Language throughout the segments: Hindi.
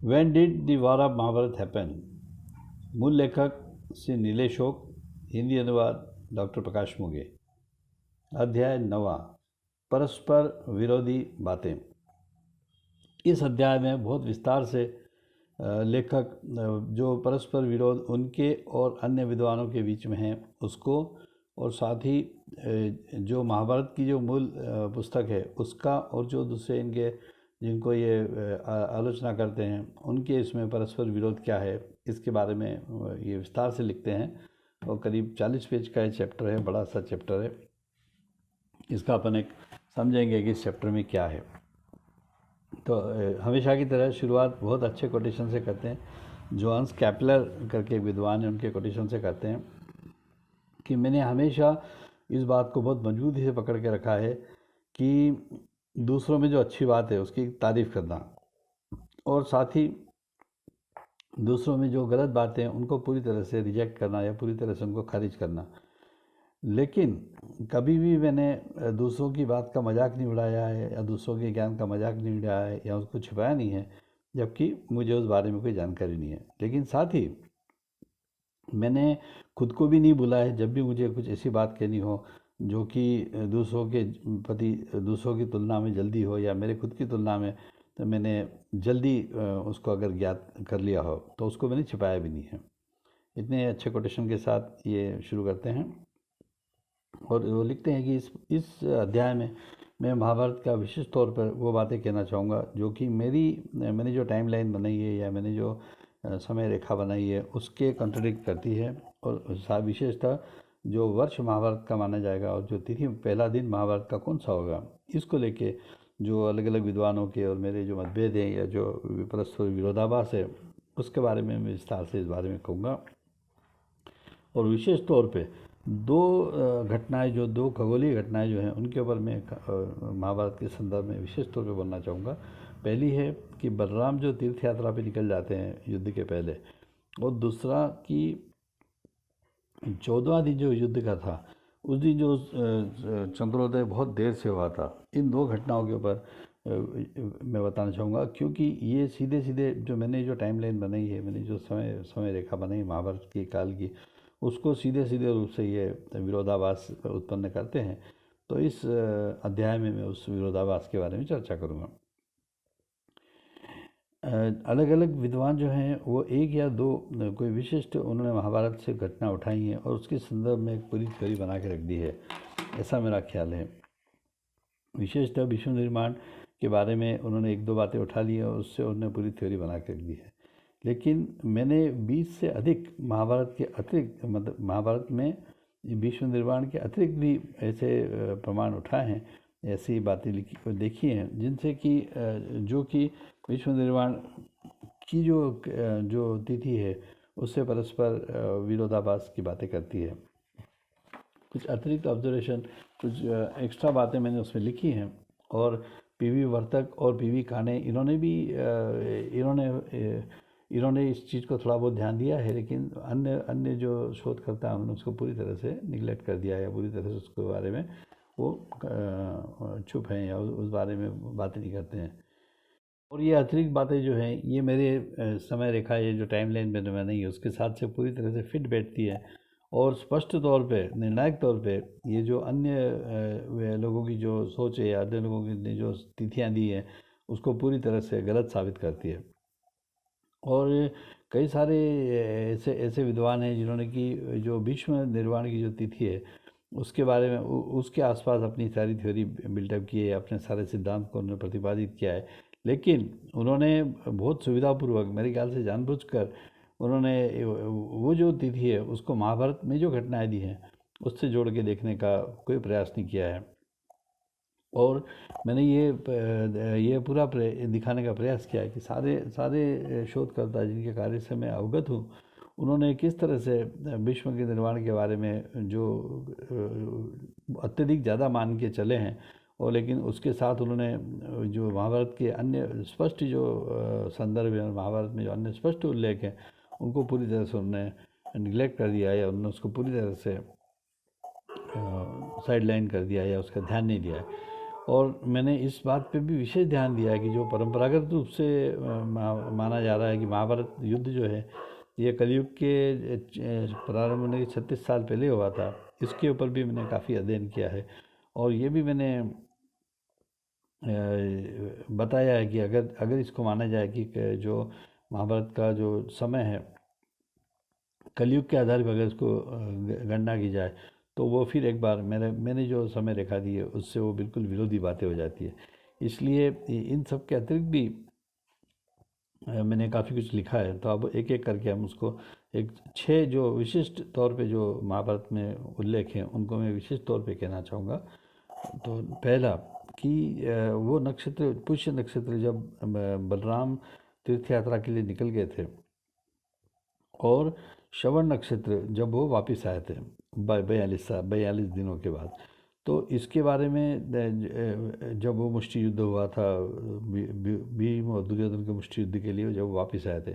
When did the war of Mahabharata happen. मूल लेखक श्री नीलेशोक, हिंदी अनुवाद डॉक्टर प्रकाश मुगे। अध्याय 9, परस्पर विरोधी बातें। इस अध्याय में बहुत विस्तार से लेखक जो परस्पर विरोध उनके और अन्य विद्वानों के बीच में है उसको, और साथ ही जो महाभारत की जो मूल पुस्तक है उसका, और जो दूसरे इनके जिनको ये आलोचना करते हैं उनके इसमें परस्पर विरोध क्या है इसके बारे में ये विस्तार से लिखते हैं। और करीब 40 पेज का ये चैप्टर है, बड़ा सा चैप्टर है। इसका अपन एक समझेंगे कि इस चैप्टर में क्या है। तो हमेशा की तरह शुरुआत बहुत अच्छे कोटेशन से करते हैं। जोहान्स कैपलर करके एक विद्वान है, उनके कोटेशन से करते हैं कि मैंने हमेशा इस बात को बहुत मजबूती से पकड़ के रखा है कि दूसरों में जो अच्छी बात है उसकी तारीफ़ करना, और साथ ही दूसरों में जो गलत बातें हैं उनको पूरी तरह से रिजेक्ट करना या पूरी तरह से उनको खारिज करना। लेकिन कभी भी मैंने दूसरों की बात का मजाक नहीं उड़ाया है या दूसरों के ज्ञान का मजाक नहीं उड़ाया है या उसको छिपाया नहीं है, जबकि मुझे उस बारे में कोई जानकारी नहीं है। लेकिन साथ ही मैंने खुद को भी नहीं भूला है। जब भी मुझे कुछ ऐसी बात कहनी हो जो कि दूसरों के प्रति, दूसरों की तुलना में जल्दी हो या मेरे खुद की तुलना में, तो मैंने जल्दी उसको अगर ज्ञात कर लिया हो तो उसको मैंने छिपाया भी नहीं है। इतने अच्छे कोटेशन के साथ ये शुरू करते हैं और वो लिखते हैं कि इस अध्याय में मैं महाभारत का विशेष तौर पर वो बातें कहना चाहूँगा जो कि मैंने जो टाइमलाइन बनाई है या मैंने जो समय रेखा बनाई है उसके कंट्रडिक्ट करती है। और विशेषतः जो वर्ष महाभारत का माना जाएगा और जो तिथि पहला दिन महाभारत का कौन सा होगा, इसको लेके जो अलग अलग विद्वानों के और मेरे जो मतभेद हैं या जो परस्पर विरोधाभास है उसके बारे में मैं विस्तार से इस बारे में कहूँगा। और विशेष तौर पे दो घटनाएं, जो दो खगोलीय घटनाएं जो हैं उनके ऊपर मैं महाभारत के संदर्भ में विशेष तौर पे बोलना चाहूँगा। पहली है कि बलराम जो तीर्थ यात्रा पे निकल जाते हैं युद्ध के पहले, और दूसरा कि 14वां दिन जो युद्ध का था उस दिन जो चंद्रोदय बहुत देर से हुआ था। इन दो घटनाओं के ऊपर मैं बताना चाहूँगा, क्योंकि ये सीधे सीधे जो मैंने जो टाइमलाइन बनाई है, मैंने जो समय रेखा बनाई महाभारत के काल की, उसको सीधे सीधे रूप से ये विरोधाभास उत्पन्न करते हैं। तो इस अध्याय में मैं उस विरोधाभास के बारे में चर्चा करूँगा। अलग अलग विद्वान जो हैं वो एक या दो कोई विशिष्ट उन्होंने महाभारत से घटना उठाई हैं और उसके संदर्भ में एक पूरी थ्योरी बना के रख दी है, ऐसा मेरा ख्याल है। विशेषतः विश्व निर्माण के बारे में उन्होंने एक दो बातें उठा ली हैं और उससे उन्होंने पूरी थ्योरी बना के रख दी है। लेकिन मैंने 20 से अधिक महाभारत के अतिरिक्त, मतलब महाभारत में विश्व निर्माण के अतिरिक्त भी ऐसे प्रमाण उठाए हैं, ऐसी बातें लिखी देखी हैं जिनसे कि जो कि विश्व निर्माण की जो तिथि है उससे परस्पर विरोधाभास की बातें करती है। कुछ अतिरिक्त ऑब्जर्वेशन, कुछ एक्स्ट्रा बातें मैंने उसमें लिखी हैं। और पीवी वर्तक और पीवी खाने इन्होंने इस चीज़ को थोड़ा बहुत ध्यान दिया है, लेकिन अन्य अन्य जो शोधकर्ता हैं उन्होंने उसको पूरी तरह से निगलेक्ट कर दिया है या पूरी तरह से उसके बारे में वो चुप हैं या उस बारे में बातें नहीं करते हैं। और ये अतिरिक्त बातें जो हैं ये मेरे समय रेखा, ये जो टाइमलाइन मैंने बनाई है उसके साथ से पूरी तरह से फिट बैठती है। और स्पष्ट तौर पे, निर्णायक तौर पे ये जो अन्य लोगों की जो सोच है या अन्य लोगों की जो तिथियाँ दी हैं उसको पूरी तरह से गलत साबित करती है। और कई सारे ऐसे ऐसे विद्वान हैं जिन्होंने कि जो विश्व निर्माण की जो तिथि है उसके बारे में उसके आसपास अपनी सारी थ्योरी बिल्डअप की है, अपने सारे सिद्धांत को उन्होंने प्रतिपादित किया है। लेकिन उन्होंने बहुत सुविधापूर्वक, मेरे ख्याल से जानबूझकर, उन्होंने वो जो तिथि है उसको महाभारत में जो घटनाएं दी हैं उससे जोड़ के देखने का कोई प्रयास नहीं किया है। और मैंने ये पूरा दिखाने का प्रयास किया है कि सारे सारे शोधकर्ता जिनके कार्य से मैं अवगत हूँ उन्होंने किस तरह से विश्व के निर्माण के बारे में जो अत्यधिक ज़्यादा मान के चले हैं, और लेकिन उसके साथ उन्होंने जो महाभारत के अन्य स्पष्ट जो संदर्भ है, महाभारत में जो अन्य स्पष्ट उल्लेख हैं उनको पूरी तरह से उन्होंने निगलेक्ट कर दिया है या उन्होंने उसको पूरी तरह से साइड लाइन कर दिया है या उसका ध्यान नहीं दिया है। और मैंने इस बात पे भी विशेष ध्यान दिया कि जो परंपरागत रूप से माना जा रहा है कि महाभारत युद्ध जो है ये कलयुग के प्रारंभ होने के 36 साल पहले हुआ था, इसके ऊपर भी मैंने काफ़ी अध्ययन किया है। और ये भी मैंने बताया है कि अगर अगर इसको माना जाए कि जो महाभारत का जो समय है कलयुग के आधार पर अगर इसको गणना की जाए तो वो फिर एक बार मैंने जो समय रेखा दी है उससे वो बिल्कुल विरोधी बातें हो जाती है। इसलिए इन सब के अतिरिक्त भी मैंने काफ़ी कुछ लिखा है। तो अब एक एक करके हम उसको एक 6 जो विशिष्ट तौर पे जो महाभारत में उल्लेख हैं उनको मैं विशिष्ट तौर पे कहना चाहूँगा। तो पहला कि वो नक्षत्र पुष्य नक्षत्र जब बलराम तीर्थ यात्रा के लिए निकल गए थे और श्रवण नक्षत्र जब वो वापस आए थे 42 दिनों के बाद, तो इसके बारे में जब वो मुष्टि युद्ध हुआ था भीम और दुर्योधन के मुष्टि युद्ध के लिए जब वो वापस आए थे,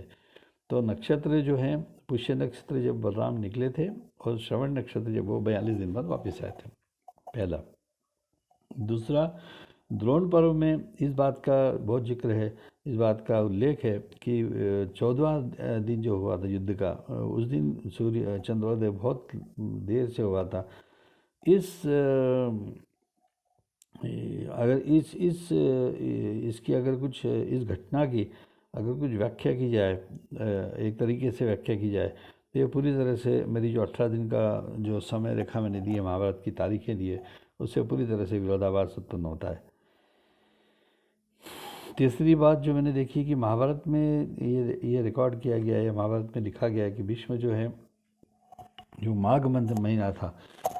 तो नक्षत्र जो हैं पुष्य नक्षत्र जब बलराम निकले थे और श्रवण नक्षत्र जब वो 42 दिन बाद वापस आए थे, पहला। दूसरा, द्रोण पर्व में इस बात का बहुत जिक्र है, इस बात का उल्लेख है कि 14वां दिन जो हुआ था युद्ध का, उस दिन सूर्य चंद्रोदय बहुत देर से हुआ था। अगर इसकी अगर कुछ इस घटना की अगर कुछ व्याख्या की जाए, एक तरीके से व्याख्या की जाए, तो ये पूरी तरह से मेरी जो 18 दिन का जो समय रेखा मैंने दी है, महाभारत की तारीखें दी है, उससे पूरी तरह से विरोधाभास उत्पन्न होता है। तीसरी बात जो मैंने देखी कि महाभारत में ये रिकॉर्ड किया गया है, महाभारत में लिखा गया है कि भीष्म जो है जो माघ महीना था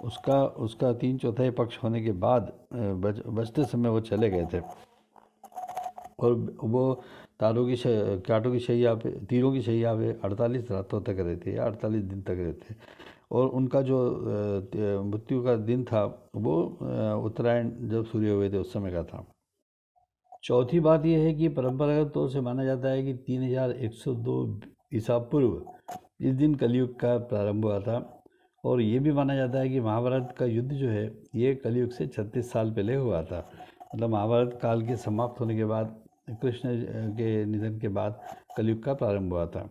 उसका 3/4 पक्ष होने के बाद बचते समय वो चले गए थे और वो कांटों की शैया पे, तीरों की शैया पे 48 रातों तक रहते या 48 दिन तक रहते। और उनका जो मृत्यु का दिन था वो उत्तरायण जब सूर्य हुए थे उस समय का था। चौथी बात यह है कि परंपरागत तौर से माना जाता है कि 3102 ईसा पूर्व इस दिन कलयुग का प्रारंभ हुआ था। और ये भी माना जाता है कि महाभारत का युद्ध जो है ये कलयुग से 36 साल पहले हुआ था। मतलब महाभारत काल के समाप्त होने के बाद, कृष्ण के निधन के बाद कलयुग का प्रारंभ हुआ था।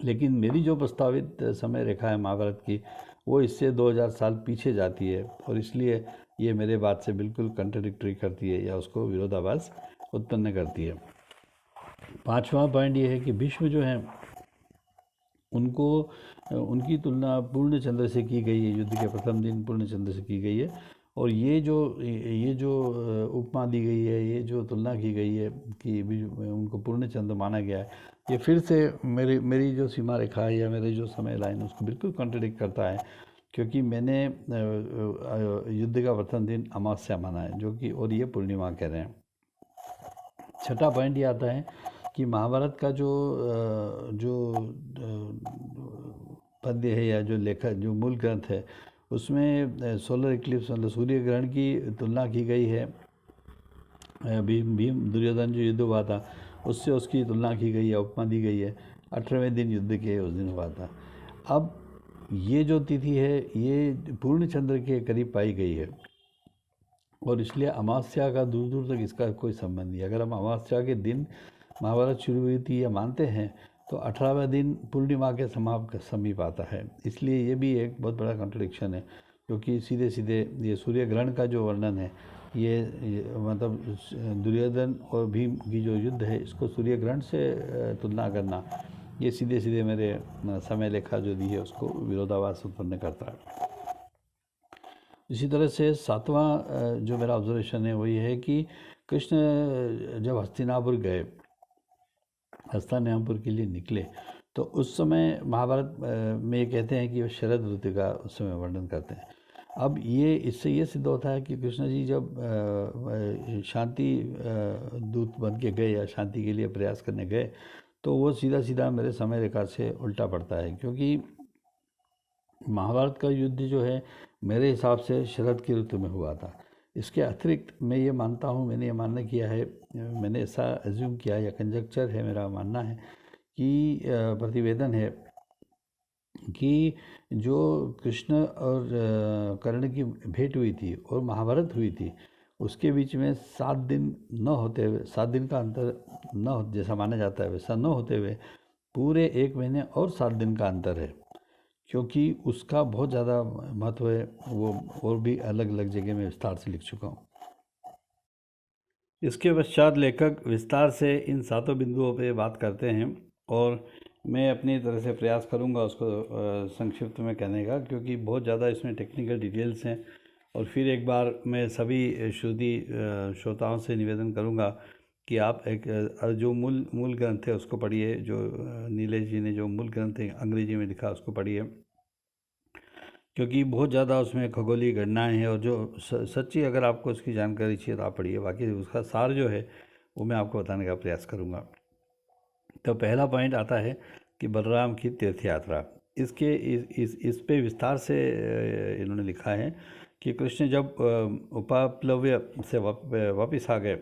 लेकिन मेरी जो प्रस्तावित समय रेखा है महाभारत की, वो इससे 2000 साल पीछे जाती है और इसलिए ये मेरे बात से बिल्कुल कंट्राडिक्टरी करती है या उसको विरोधाभास उत्पन्न करती है। 5वां पॉइंट ये है कि भीष्म जो हैं उनकी तुलना पूर्ण चंद्र से की गई है, युद्ध के प्रथम दिन पूर्ण चंद्र से की गई है। और ये जो उपमा दी गई है, ये जो तुलना की गई है कि उनको पूर्ण चंद्र माना गया है, ये फिर से मेरी जो सीमा रेखा है या मेरे जो समय लाइन उसको बिल्कुल कॉन्ट्रडिक्ट करता है, क्योंकि मैंने युद्ध का प्रथम दिन अमावस्या माना है जो कि, और ये पूर्णिमा कह रहे हैं। छठा पॉइंट ये आता है कि महाभारत का जो पद्य है या जो मूल ग्रंथ है उसमें सोलर इक्लिप्स मतलब सूर्य ग्रहण की तुलना की गई है। भीम दुर्योधन जो युद्ध हुआ था उससे उसकी तुलना की गई है, उपमा दी गई है। 18वें दिन युद्ध के उस दिन हुआ था। अब ये जो तिथि है ये पूर्ण चंद्र के करीब पाई गई है और इसलिए अमावस्या का दूर दूर तक इसका कोई संबंध नहीं। अगर हम अमावस्या के दिन महाभारत शुरू हुई थी या मानते हैं तो 18वां दिन पूर्णिमा के समीप आता है। इसलिए ये भी एक बहुत बड़ा कॉन्ट्रडिक्शन है, क्योंकि सीधे सीधे ये सूर्य ग्रहण का जो वर्णन है ये मतलब दुर्योधन और भीम की जो युद्ध है इसको सूर्य ग्रहण से तुलना करना, ये सीधे सीधे मेरे समय लेखा जो दी है उसको विरोधाभास उत्पन्न करता है। इसी तरह से 7वां जो मेरा ऑब्जर्वेशन है वो ये है कि कृष्ण जब हस्तिनापुर गए, हस्तिनापुर के लिए निकले, तो उस समय महाभारत में ये कहते हैं कि वो शरद ऋतु का उस समय वर्णन करते हैं। अब इससे ये सिद्ध होता है कि कृष्ण जी जब शांति दूत बन के गए या शांति के लिए प्रयास करने गए, तो वो सीधा सीधा मेरे समय रेखा से उल्टा पड़ता है, क्योंकि महाभारत का युद्ध जो है मेरे हिसाब से शरद की ऋतु में हुआ था। इसके अतिरिक्त मैं ये मानता हूँ, मैंने ये मानना किया है, मैंने ऐसा एज्यूम किया या कंजक्चर है, मेरा मानना है कि प्रतिवेदन है कि जो कृष्ण और कर्ण की भेंट हुई थी और महाभारत हुई थी, उसके बीच में 7 दिन न होते हुए, 7 दिन का अंतर न हो जैसा माना जाता है वैसा न होते हुए पूरे 1 महीने और 7 दिन का अंतर है, क्योंकि उसका बहुत ज़्यादा महत्व है। वो और भी अलग अलग जगह में विस्तार से लिख चुका हूँ। इसके पश्चात लेखक विस्तार से इन 7 बिंदुओं पे बात करते हैं और मैं अपनी तरह से प्रयास करूंगा उसको संक्षिप्त में कहने का, क्योंकि बहुत ज़्यादा इसमें टेक्निकल डिटेल्स हैं। और फिर एक बार मैं सभी श्रोताओं से निवेदन करूंगा कि आप एक जो मूल ग्रंथ है उसको पढ़िए, जो नीलेश जी ने जो मूल ग्रंथ है अंग्रेजी में लिखा उसको पढ़िए, क्योंकि बहुत ज़्यादा उसमें खगोलीय गणनाएँ हैं और जो सच्ची अगर आपको उसकी जानकारी चाहिए तो आप पढ़िए। बाकी उसका सार जो है वो मैं आपको बताने का प्रयास करूँगा। तो पहला पॉइंट आता है कि बलराम की तीर्थ यात्रा। इसके इस पे विस्तार से इन्होंने लिखा है कि कृष्ण जब उपाप्लव्य से वापस आ गए,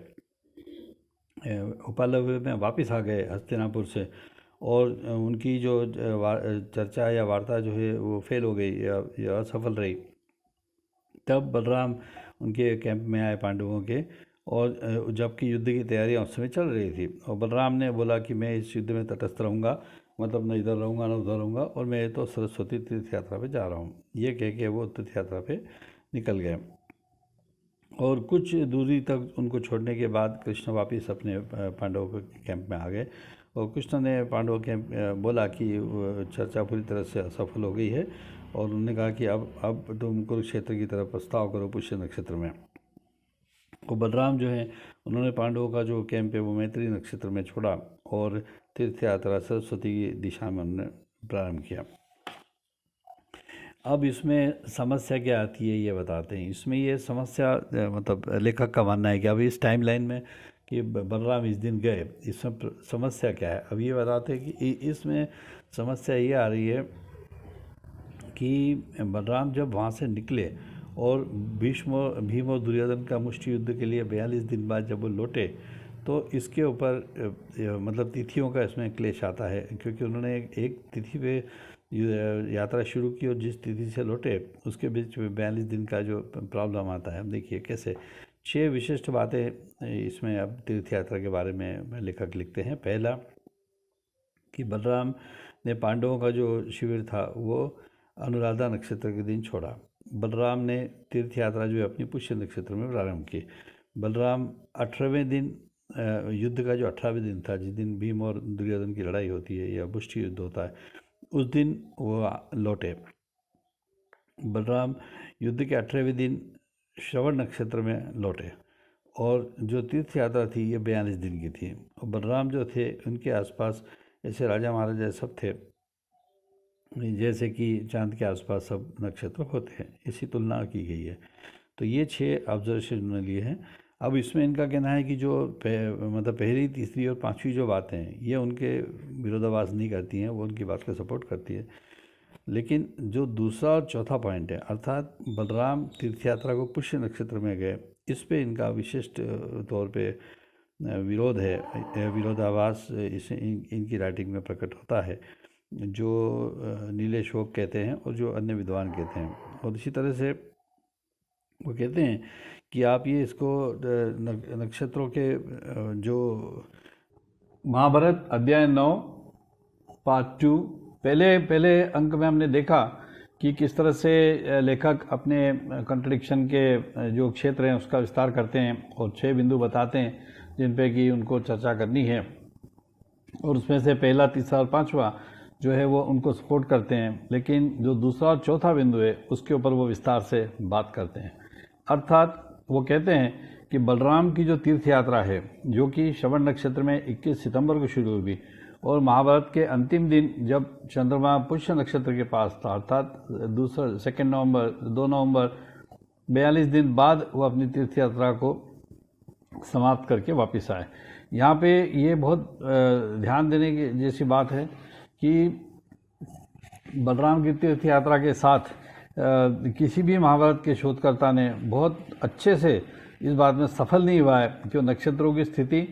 उपाप्लव्य में वापस आ गए हस्तिनापुर से, और उनकी जो चर्चा या वार्ता जो है वो फेल हो गई या असफल रही, तब बलराम उनके कैंप में आए पांडवों के, और जबकि युद्ध की तैयारियां उस समय चल रही थी, और बलराम ने बोला कि मैं इस युद्ध में तटस्थ रहूँगा, मतलब न इधर रहूँगा न उधर रहूँगा, और मैं तो सरस्वती तीर्थ यात्रा पे जा रहा हूँ। ये कह के वो तीर्थ यात्रा पे निकल गए। और कुछ दूरी तक उनको छोड़ने के बाद कृष्ण वापस अपने पांडवों के कैंप में आ गए, और कृष्ण ने पांडवों के बोला कि चर्चा पूरी तरह से असफल हो गई है, और उन्होंने कहा कि अब तुम कुरुक्षेत्र की तरफ प्रस्ताव करो पुष्य नक्षत्र में। और बलराम जो है उन्होंने पांडवों का जो कैंप है वो मैत्री नक्षत्र में छोड़ा, और तीर्थ यात्रा सरस्वती की दिशा में उन्होंने प्रारंभ किया। अब इसमें समस्या क्या आती है ये बताते हैं। इसमें ये समस्या मतलब लेखक का मानना है कि अब इस टाइमलाइन में कि बलराम इस दिन गए, इसमें समस्या क्या है। अब ये बताते हैं कि इसमें समस्या ये आ रही है कि बलराम जब वहाँ से निकले और भीम और दुर्योधन का मुष्टि युद्ध के लिए 42 दिन बाद जब वो लौटे, तो इसके ऊपर मतलब तिथियों का इसमें क्लेश आता है, क्योंकि उन्होंने एक तिथि पे यात्रा शुरू की और जिस तिथि से लौटे उसके बीच में 42 दिन का जो प्रॉब्लम आता है। अब देखिए कैसे 6 विशिष्ट बातें इसमें अब तीर्थ यात्रा के बारे में लेखक लिखते हैं। पहला कि बलराम ने पांडवों का जो शिविर था वो अनुराधा नक्षत्र के दिन छोड़ा। बलराम ने तीर्थ यात्रा जो है अपनी पुष्य नक्षत्र में प्रारंभ की। बलराम 18वें दिन युद्ध का जो 18वें दिन था, जिस दिन भीम और दुर्योधन की लड़ाई होती है या मुष्टि युद्ध होता है, उस दिन वो लौटे। बलराम युद्ध के 18वें दिन श्रवण नक्षत्र में लौटे, और जो तीर्थ यात्रा थी ये 42 दिन की थी। और बलराम जो थे उनके आसपास ऐसे राजा महाराजा सब थे जैसे कि चांद के आसपास सब नक्षत्र होते हैं, इसी तुलना की गई है। तो ये 6 ऑब्जर्वेशन उन्होंने लिए हैं। अब इसमें इनका कहना है कि जो मतलब पहली, तीसरी और पांचवी जो बातें हैं ये उनके विरोधाभास नहीं करती हैं, वो उनकी बात को सपोर्ट करती है। लेकिन जो दूसरा और चौथा पॉइंट है, अर्थात बलराम तीर्थ यात्रा को पुष्य नक्षत्र में गए, इस पे इनका विशिष्ट तौर पे विरोध है, विरोधाभास इनकी राइटिंग में प्रकट होता है, जो नीलेश होक कहते हैं और जो अन्य विद्वान कहते हैं। और इसी तरह से वो कहते हैं कि आप ये इसको नक्षत्रों के जो महाभारत अध्याय 9 पार्ट 2 पहले अंक में हमने देखा कि किस तरह से लेखक अपने कंट्रडिक्शन के जो क्षेत्र हैं उसका विस्तार करते हैं और 6 बिंदु बताते हैं जिन पे कि उनको चर्चा करनी है, और उसमें से पहला, तीसरा और पांचवा जो है वो उनको सपोर्ट करते हैं। लेकिन जो दूसरा और चौथा बिंदु है उसके ऊपर वो विस्तार से बात करते हैं। अर्थात वो कहते हैं कि बलराम की जो तीर्थ यात्रा है, जो कि श्रवण नक्षत्र में 21 सितंबर को शुरू हुई और महाभारत के अंतिम दिन जब चंद्रमा पुष्य नक्षत्र के पास था, अर्थात 2 नवंबर 42 दिन बाद वो अपनी तीर्थ यात्रा को समाप्त करके वापस आए। यहाँ पे ये बहुत ध्यान देने की जैसी बात है कि बलराम की तीर्थ यात्रा के साथ किसी भी महाभारत के शोधकर्ता ने बहुत अच्छे से इस बात में सफल नहीं हुआ है कि नक्षत्रों की स्थिति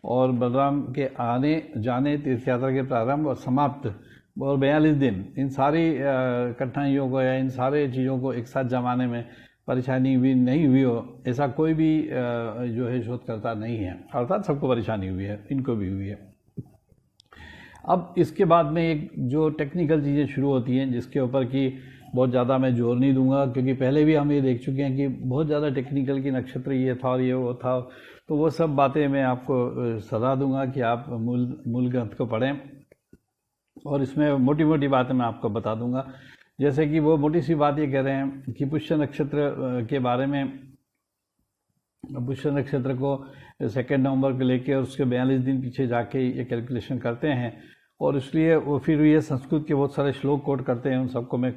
और बलराम के आने जाने, तीर्थ यात्रा के प्रारंभ और समाप्त और 42 दिन, इन सारी कठिनाइयों को या इन सारे चीज़ों को एक साथ जमाने में परेशानी भी नहीं हुई हो, ऐसा कोई भी जो है शोधकर्ता नहीं है। अर्थात सबको परेशानी हुई है, इनको भी हुई है। अब इसके बाद में एक जो टेक्निकल चीज़ें शुरू होती हैं, जिसके ऊपर कि बहुत ज़्यादा मैं जोर नहीं दूंगा, क्योंकि पहले भी हम ये देख चुके हैं कि बहुत ज़्यादा टेक्निकल की नक्षत्र ये था और ये वो था, तो वो सब बातें मैं आपको सलाह दूंगा कि आप मूल ग्रंथ को पढ़ें, और इसमें मोटी मोटी बातें मैं आपको बता दूंगा। जैसे कि वो मोटी सी बात ये कह रहे हैं कि पुष्य नक्षत्र के बारे में, पुष्य नक्षत्र को 2 नवंबर को लेके और उसके 42 दिन पीछे जाके ये कैलकुलेशन करते हैं, और इसलिए वो फिर ये संस्कृत के बहुत सारे श्लोक कोट करते हैं। उन सबको मैं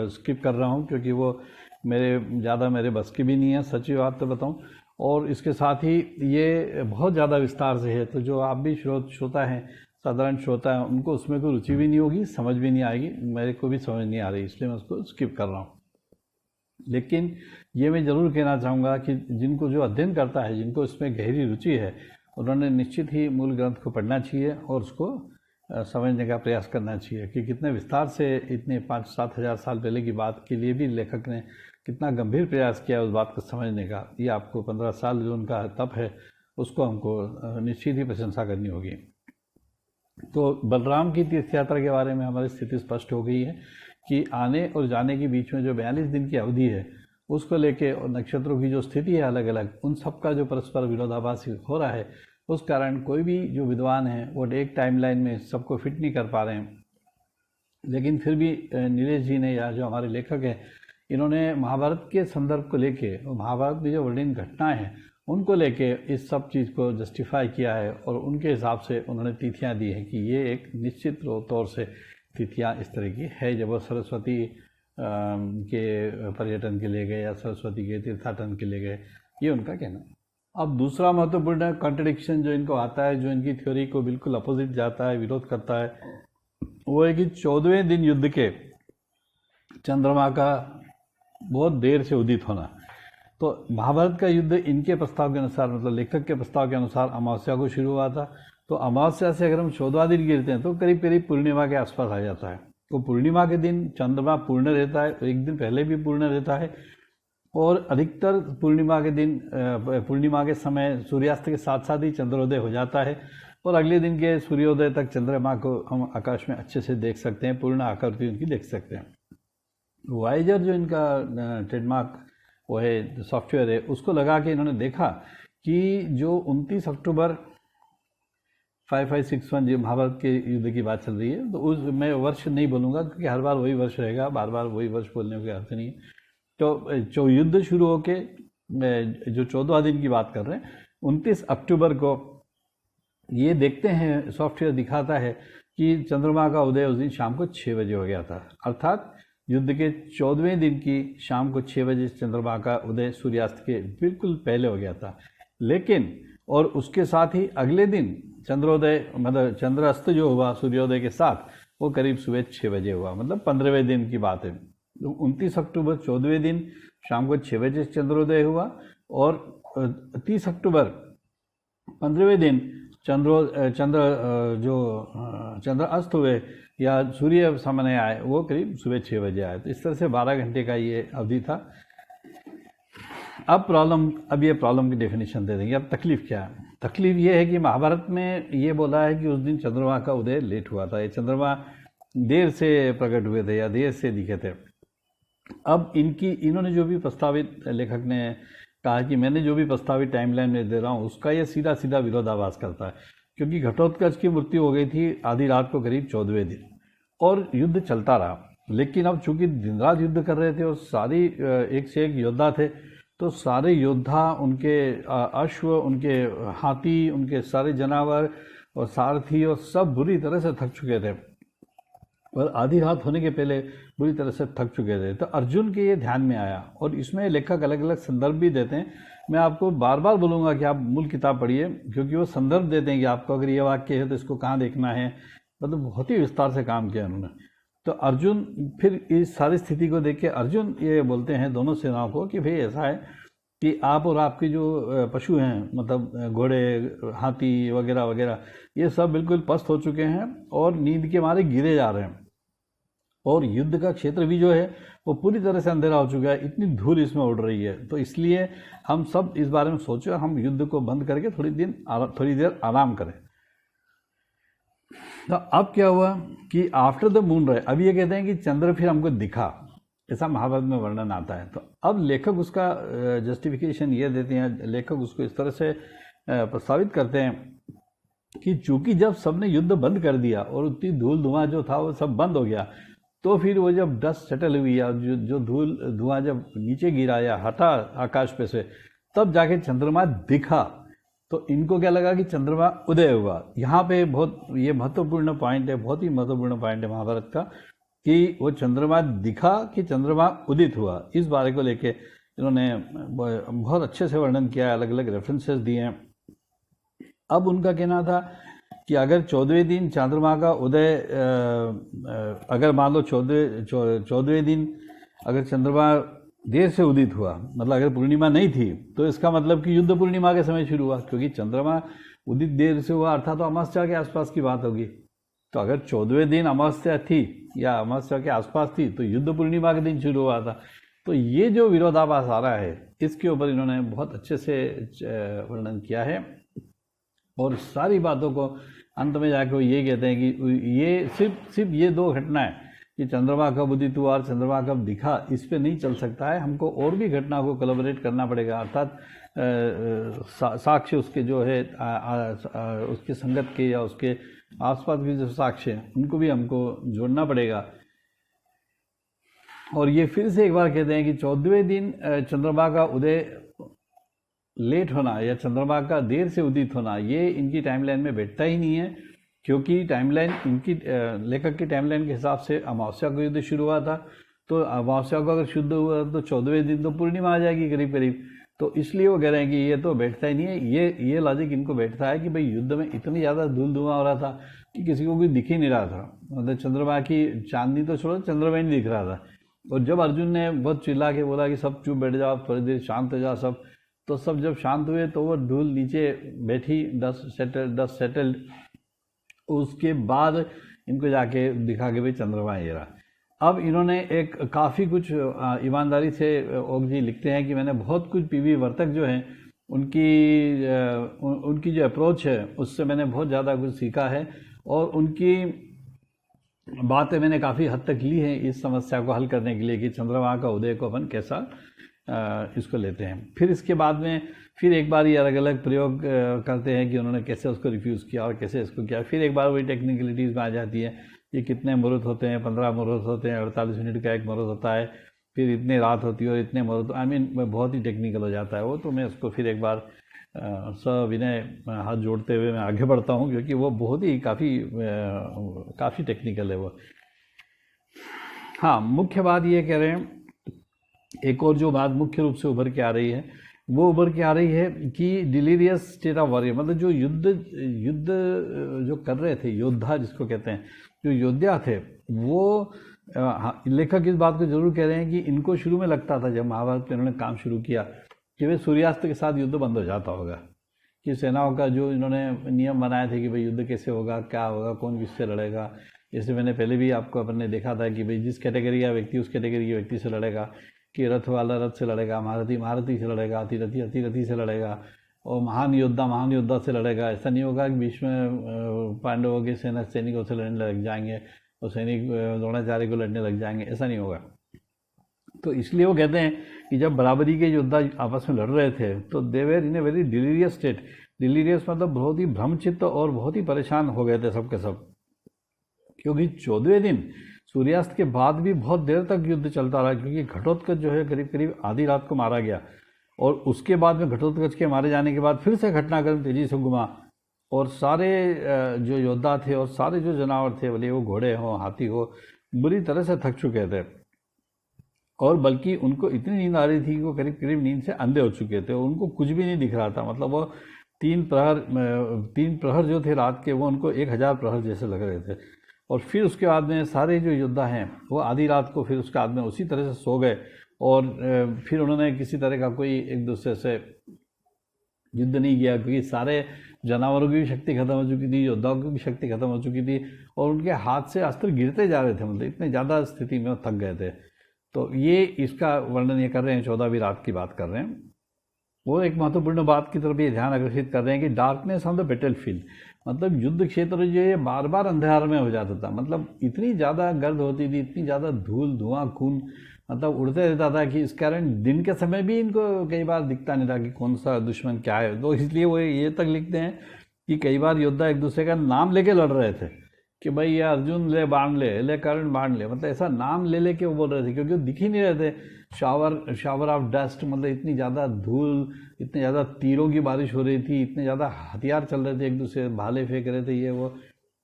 स्किप कर रहा हूँ, क्योंकि वो मेरे बस की भी नहीं है, सच्ची बात तो बताऊँ। और इसके साथ ही ये बहुत ज़्यादा विस्तार से है, तो जो आप भी श्रोता हैं, साधारण श्रोता है, उनको उसमें कोई रुचि भी नहीं होगी, समझ भी नहीं आएगी, मेरे को भी समझ नहीं आ रही, इसलिए मैं उसको स्किप कर रहा हूँ। लेकिन ये मैं ज़रूर कहना चाहूँगा कि जिनको जो अध्ययन करता है, जिनको इसमें गहरी रुचि है, उन्होंने निश्चित ही मूल ग्रंथ को पढ़ना चाहिए और उसको समझने का प्रयास करना चाहिए कि कितने विस्तार से इतने 5-7 हज़ार साल पहले की बात के लिए भी लेखक ने कितना गंभीर प्रयास किया उस बात को समझने का। ये आपको 15 साल जो उनका तप है, उसको हमको निश्चित ही प्रशंसा करनी होगी। तो बलराम की तीर्थ यात्रा के बारे में हमारी स्थिति स्पष्ट हो गई है कि आने और जाने के बीच में जो 42 दिन की अवधि है, उसको लेके और नक्षत्रों की जो स्थिति है अलग अलग, उन सब का जो परस्पर विरोधाभास हो रहा है, उस कारण कोई भी जो विद्वान है वो एक टाइमलाइन में सबको फिट नहीं कर पा रहे हैं। लेकिन फिर भी नीलेश जी ने, या जो हमारे लेखक हैं, इन्होंने महाभारत के संदर्भ को लेके और महाभारत में जो वर्णित घटनाएं हैं उनको लेके इस सब चीज़ को जस्टिफाई किया है, और उनके हिसाब से उन्होंने तिथियां दी हैं कि ये एक निश्चित तौर से तिथियां इस तरह की है जब वो सरस्वती के पर्यटन के लिए गए या सरस्वती के तीर्थाटन के लिए गए, ये उनका कहना। अब दूसरा महत्वपूर्ण कॉन्ट्रडिक्शन जो इनको आता है, जो इनकी थ्योरी को बिल्कुल अपोजिट जाता है, विरोध करता है, वो है कि 14वें दिन युद्ध के चंद्रमा का बहुत देर से उदित होना। तो महाभारत का युद्ध इनके प्रस्ताव के अनुसार, मतलब लेखक के प्रस्ताव के अनुसार, अमावस्या को शुरू हुआ था। तो अमावस्या से अगर हम 14वां दिन गिरते हैं तो करीब करीब पूर्णिमा के आसपास आ जाता है। तो पूर्णिमा के दिन चंद्रमा पूर्ण रहता है, तो एक दिन पहले भी पूर्ण रहता है, और अधिकतर पूर्णिमा के दिन, पूर्णिमा के समय सूर्यास्त के साथ साथ ही चंद्रोदय हो जाता है, और अगले दिन के सूर्योदय तक चंद्रमा को हम आकाश में अच्छे से देख सकते हैं, पूर्ण आकृति उनकी देख सकते हैं। वायेजर जो इनका ट्रेडमार्क वो है सॉफ्टवेयर है, उसको लगा के इन्होंने देखा कि जो 29 अक्टूबर 5561 जो महाभारत के युद्ध की बात चल रही है, तो उस मैं वर्ष नहीं बोलूँगा क्योंकि हर बार वही वर्ष रहेगा, बार बार वही वर्ष बोलने का अर्थ नहीं है। तो जो युद्ध शुरू होके जो 14वां दिन की बात कर रहे हैं, 29 अक्टूबर को ये देखते हैं, सॉफ्टवेयर दिखाता है कि चंद्रमा का उदय उस दिन शाम को 6 बजे हो गया था। अर्थात युद्ध के 14वें दिन की शाम को 6 बजे चंद्रमा का उदय सूर्यास्त के बिल्कुल पहले हो गया था। लेकिन और उसके साथ ही अगले दिन चंद्रोदय, मतलब चंद्रास्त जो हुआ सूर्योदय के साथ, वो करीब सुबह 6 बजे हुआ, मतलब 15वें दिन की बात है। तो 29 अक्टूबर 14वें दिन शाम को 6 बजे चंद्रोदय हुआ, और 30 अक्टूबर 15वें दिन चंद्र अस्त हुए या सूर्य सामने आए, वो करीब सुबह 6 बजे आए। तो इस तरह से 12 घंटे का ये अवधि था। अब ये प्रॉब्लम की डेफिनेशन दे देंगे। अब तकलीफ क्या है? तकलीफ ये है कि महाभारत में ये बोला है कि उस दिन चंद्रमा का उदय लेट हुआ था, ये चंद्रमा देर से प्रकट हुए थे या देर से दिखे थे। अब इन्होंने जो भी प्रस्तावित, लेखक ने कहा कि मैंने जो भी प्रस्तावित टाइमलाइन में दे रहा हूँ उसका ये सीधा सीधा विरोधाभास करता है, क्योंकि घटोत्कच की मृत्यु हो गई थी आधी रात को करीब 14वें दिन, और युद्ध चलता रहा। लेकिन अब चूंकि दिन रात युद्ध कर रहे थे और सारी एक से एक योद्धा थे, तो सारे योद्धा, उनके अश्व, उनके हाथी, उनके सारे जानवर और सारथी और सब बुरी तरह से थक चुके थे, और आधी रात होने के पहले बुरी तरह से थक चुके थे। तो अर्जुन के ये ध्यान में आया, और इसमें लेखक अलग अलग संदर्भ भी देते हैं। मैं आपको बार बार बोलूँगा कि आप मूल किताब पढ़िए, क्योंकि वो संदर्भ देते हैं कि आपको अगर ये वाक्य है तो इसको कहाँ देखना है, मतलब बहुत ही विस्तार से काम किया उन्होंने। तो अर्जुन फिर इस सारी स्थिति को देख के अर्जुन ये बोलते हैं दोनों सेनाओं को कि भाई ऐसा है कि आप और आपके जो पशु हैं, मतलब घोड़े, हाथी वगैरह वगैरह, ये सब बिल्कुल पस्त हो चुके हैं और नींद के मारे गिरे जा रहे हैं। और युद्ध का क्षेत्र भी जो है वो पूरी तरह से अंधेरा हो चुका है, इतनी धूल इसमें उड़ रही है। तो इसलिए हम सब इस बारे में सोचो, हम युद्ध को बंद करके थोड़ी देर आराम करें। तो अब क्या हुआ कि आफ्टर द मून राइज, अब ये कहते हैं कि चंद्र फिर हमको दिखा, ऐसा महाभारत में वर्णन आता है। तो अब लेखक उसका जस्टिफिकेशन ये देते हैं, लेखक उसको इस तरह से प्रस्तावित करते हैं कि चूंकि जब सबने युद्ध बंद कर दिया और उतनी धूल धुआं जो था वो सब बंद हो गया, तो फिर वो जब डस्ट सेटल हुई या जो धूल धुआं जब नीचे गिरा या हटा आकाश पे से, तब जाके चंद्रमा दिखा। तो इनको क्या लगा कि चंद्रमा उदय हुआ। यहाँ पे बहुत ये महत्वपूर्ण पॉइंट है, बहुत ही महत्वपूर्ण पॉइंट है महाभारत का, कि वो चंद्रमा दिखा कि चंद्रमा उदित हुआ। इस बारे को लेके इन्होंने बहुत अच्छे से वर्णन किया है, अलग अलग रेफरेंसेस दिए हैं। अब उनका कहना था कि अगर 14वें दिन चंद्रमा का उदय, अगर मान लो 14वें दिन अगर चंद्रमा देर से उदित हुआ, मतलब अगर पूर्णिमा नहीं थी, तो इसका मतलब कि युद्ध पूर्णिमा के समय शुरू हुआ, क्योंकि चंद्रमा उदित देर से हुआ अर्थात तो अमावस्या के आसपास की बात होगी। तो अगर 14वें दिन अमावस्या थी या अमावस्या के आसपास थी, तो युद्ध पूर्णिमा के दिन शुरू हुआ था। तो ये जो विरोधाभास आ रहा है, इसके ऊपर इन्होंने बहुत अच्छे से वर्णन किया है और सारी बातों को अंत में जाकर ये कहते हैं कि ये सिर्फ ये दो घटनाएं कि चंद्रमा कब उदित हुआ और चंद्रमा कब दिखा, इस पे नहीं चल सकता है। हमको और भी घटना को कोलैबोरेट करना पड़ेगा, अर्थात साक्ष्य उसके जो है उसके संगत के या उसके आसपास के जो साक्ष्य हैं उनको भी हमको जोड़ना पड़ेगा। और ये फिर से एक बार कहते हैं कि 14वें दिन चंद्रमा का उदय लेट होना या चंद्रमा का देर से उदित होना, ये इनकी टाइमलाइन में बैठता ही नहीं है, क्योंकि टाइमलाइन इनकी लेखक की टाइमलाइन के हिसाब से अमावस्या को युद्ध शुरू हुआ था। तो अमावस्या को अगर शुद्ध हुआ तो 14वें दिन तो पूर्णिमा आ जाएगी करीब करीब। तो इसलिए वो कह रहे हैं कि ये तो बैठता ही नहीं है। ये लॉजिक इनको बैठता है कि भाई युद्ध में इतनी ज़्यादा धूल धुआं हो रहा था कि किसी को भी दिख ही नहीं रहा था, मतलब चंद्रमा की चांदनी तो छोड़ो, चंद्रमा ही नहीं दिख रहा था। और जब अर्जुन ने बहुत चिल्ला के बोला कि सब चुप बैठ जाओ, थोड़ी देर शांत हो जाओ सब, तो सब जब शांत हुए तो वो धूल नीचे बैठी, डस्ट सेटल्ड। उसके बाद इनको जाके दिखा के भाई चंद्रमा ये रहा। अब इन्होंने एक काफ़ी कुछ ईमानदारी से ओक जी लिखते हैं कि मैंने बहुत कुछ पीवी वर्तक जो हैं उनकी जो अप्रोच है उससे मैंने बहुत ज़्यादा कुछ सीखा है और उनकी बातें मैंने काफ़ी हद तक ली हैं इस समस्या को हल करने के लिए कि चंद्रमा का उदय को अपन कैसा इसको लेते हैं। फिर इसके बाद में फिर एक बार ये अलग अलग प्रयोग करते हैं कि उन्होंने कैसे उसको रिफ्यूज़ किया और कैसे इसको किया। फिर एक बार वही टेक्निकलिटीज़ में आ जाती है कि कितने मुहूर्त होते हैं, 15 मुहूर्त होते हैं, 48 मिनट का एक मुहूर्त होता है, फिर इतनी रात होती है और इतने मुहूर्त, आई मीन बहुत ही टेक्निकल हो जाता है वो। तो मैं उसको फिर एक बार सविनय हाथ जोड़ते हुए मैं आगे बढ़ता हूँ, क्योंकि वो बहुत ही काफ़ी टेक्निकल है वो। हाँ, मुख्य बात ये कह रहे हैं, एक और जो बात मुख्य रूप से उभर के आ रही है वो उभर के आ रही है कि डिलीरियस स्टेट ऑफ वॉरियर, मतलब जो युद्ध जो कर रहे थे, योद्धा जिसको कहते हैं, जो योद्धा थे वो लेखक इस बात को जरूर कह रहे हैं कि इनको शुरू में लगता था जब महाभारत में इन्होंने काम शुरू किया कि वे सूर्यास्त के साथ युद्ध बंद हो जाता होगा, कि सेनाओं का जो इन्होंने नियम बनाए थे कि भाई युद्ध कैसे होगा, क्या होगा, कौन किससे लड़ेगा। जैसे मैंने पहले भी आपको अपन ने देखा था कि भाई जिस कैटेगरी का व्यक्ति उस कैटेगरी के व्यक्ति से लड़ेगा, कि रथ वाला रथ से लड़ेगा, महारथी से लड़ेगा, अतिरथी से लड़ेगा, और महान योद्धा से लड़ेगा। ऐसा नहीं होगा कि बीच में पांडवों के सैनिकों से लड़ने लग जाएंगे और सैनिक द्रोणाचार्य को लड़ने लग जाएंगे, ऐसा नहीं होगा। तो इसलिए वो कहते हैं कि जब बराबरी के योद्धा आपस में लड़ रहे थे तो they were in a very delirious state. Delirious मतलब बहुत ही भ्रमचित्त और बहुत ही परेशान हो गए थे सब के सब, क्योंकि 14वें दिन सूर्यास्त के बाद भी बहुत देर तक युद्ध चलता रहा, क्योंकि घटोत्कच जो है करीब करीब आधी रात को मारा गया और उसके बाद में घटोत्कच के मारे जाने के बाद फिर से घटनाक्रम तेजी से घुमा और सारे जो योद्धा थे और सारे जो जानवर थे, भले वो घोड़े हो हाथी हो, बुरी तरह से थक चुके थे और बल्कि उनको इतनी नींद आ रही थी कि वो करीब करीब नींद से अंधे हो चुके थे, उनको कुछ भी नहीं दिख रहा था। मतलब वो 3 प्रहर जो थे रात के, वो उनको 1000 प्रहर जैसे लग रहे थे। और फिर उसके बाद में सारे जो योद्धा हैं वो आधी रात को फिर उसके बाद में उसी तरह से सो गए और फिर उन्होंने किसी तरह का कोई एक दूसरे से युद्ध नहीं किया, क्योंकि सारे जानवरों की भी शक्ति खत्म हो चुकी थी, योद्धाओं की भी शक्ति खत्म हो चुकी थी, और उनके हाथ से अस्त्र गिरते जा रहे थे, मतलब इतने ज़्यादा स्थिति में वो थक गए थे। तो ये इसका वर्णन ये कर रहे हैं, 14वीं रात की बात कर रहे हैं। वो एक महत्वपूर्ण बात की तरफ ये ध्यान आकर्षित कर रहे हैं कि darkness on the battle field, मतलब युद्ध क्षेत्र जो है बार बार अंधेर में हो जाता था, मतलब इतनी ज़्यादा गर्द होती थी, इतनी ज़्यादा धूल धुआं खून मतलब उड़ते रहता था कि इस कारण दिन के समय भी इनको कई बार दिखता नहीं था कि कौन सा दुश्मन क्या है। तो इसलिए वो ये तक लिखते हैं कि कई बार योद्धा एक दूसरे का नाम लेके लड़ रहे थे कि भाई ये अर्जुन ले बाण ले कर्ण बाण ले, मतलब ऐसा नाम ले लेके वो बोल रहे थे, क्योंकि वो दिख ही नहीं रहे थे। शावर ऑफ डस्ट, मतलब इतनी ज़्यादा धूल, इतने ज़्यादा तीरों की बारिश हो रही थी, इतने ज़्यादा हथियार चल रहे थे, एक दूसरे भाले फेंक रहे थे ये वो,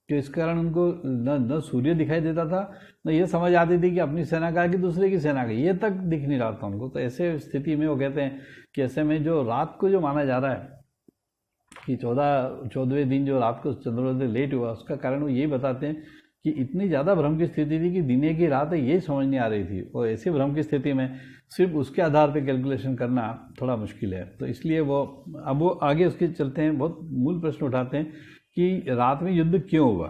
तो इस कारण उनको न सूर्य दिखाई देता था, न ये समझ आती थी कि अपनी सेना का है कि दूसरे की सेना का, ये तक दिख नहीं रहा था उनको। तो ऐसे स्थिति में वो कहते हैं कि ऐसे में जो रात को जो माना जा रहा है कि 14वें दिन जो रात को चंद्रोदय लेट हुआ, उसका कारण वो यही बताते हैं कि इतनी ज़्यादा भ्रम की स्थिति थी कि दिन की रात है ये समझ नहीं आ रही थी, और ऐसी भ्रम की स्थिति में सिर्फ उसके आधार पर कैलकुलेशन करना थोड़ा मुश्किल है। तो इसलिए वो अब वो आगे उसके चलते हैं, बहुत मूल प्रश्न उठाते हैं कि रात में युद्ध क्यों हुआ।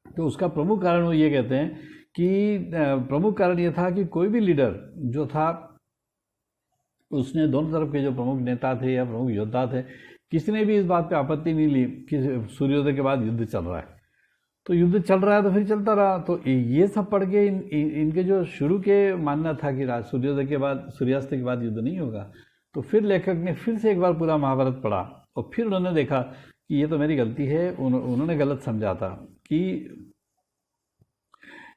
तो उसका प्रमुख कारण वो ये कहते हैं कि प्रमुख कारण ये था कि कोई भी लीडर जो था उसने दोनों तरफ के जो प्रमुख नेता थे या प्रमुख योद्धा थे, किसी ने भी इस बात पे आपत्ति नहीं ली कि सूर्योदय के बाद युद्ध चल रहा है। तो युद्ध चल रहा है तो फिर चलता रहा। तो ये सब पढ़ के इनके जो शुरू के मानना था कि सूर्योदय के बाद, सूर्यास्त के बाद युद्ध नहीं होगा, तो फिर लेखक ने फिर से एक बार पूरा महाभारत पढ़ा और फिर उन्होंने देखा कि ये तो मेरी गलती है, उन्होंने गलत समझा था कि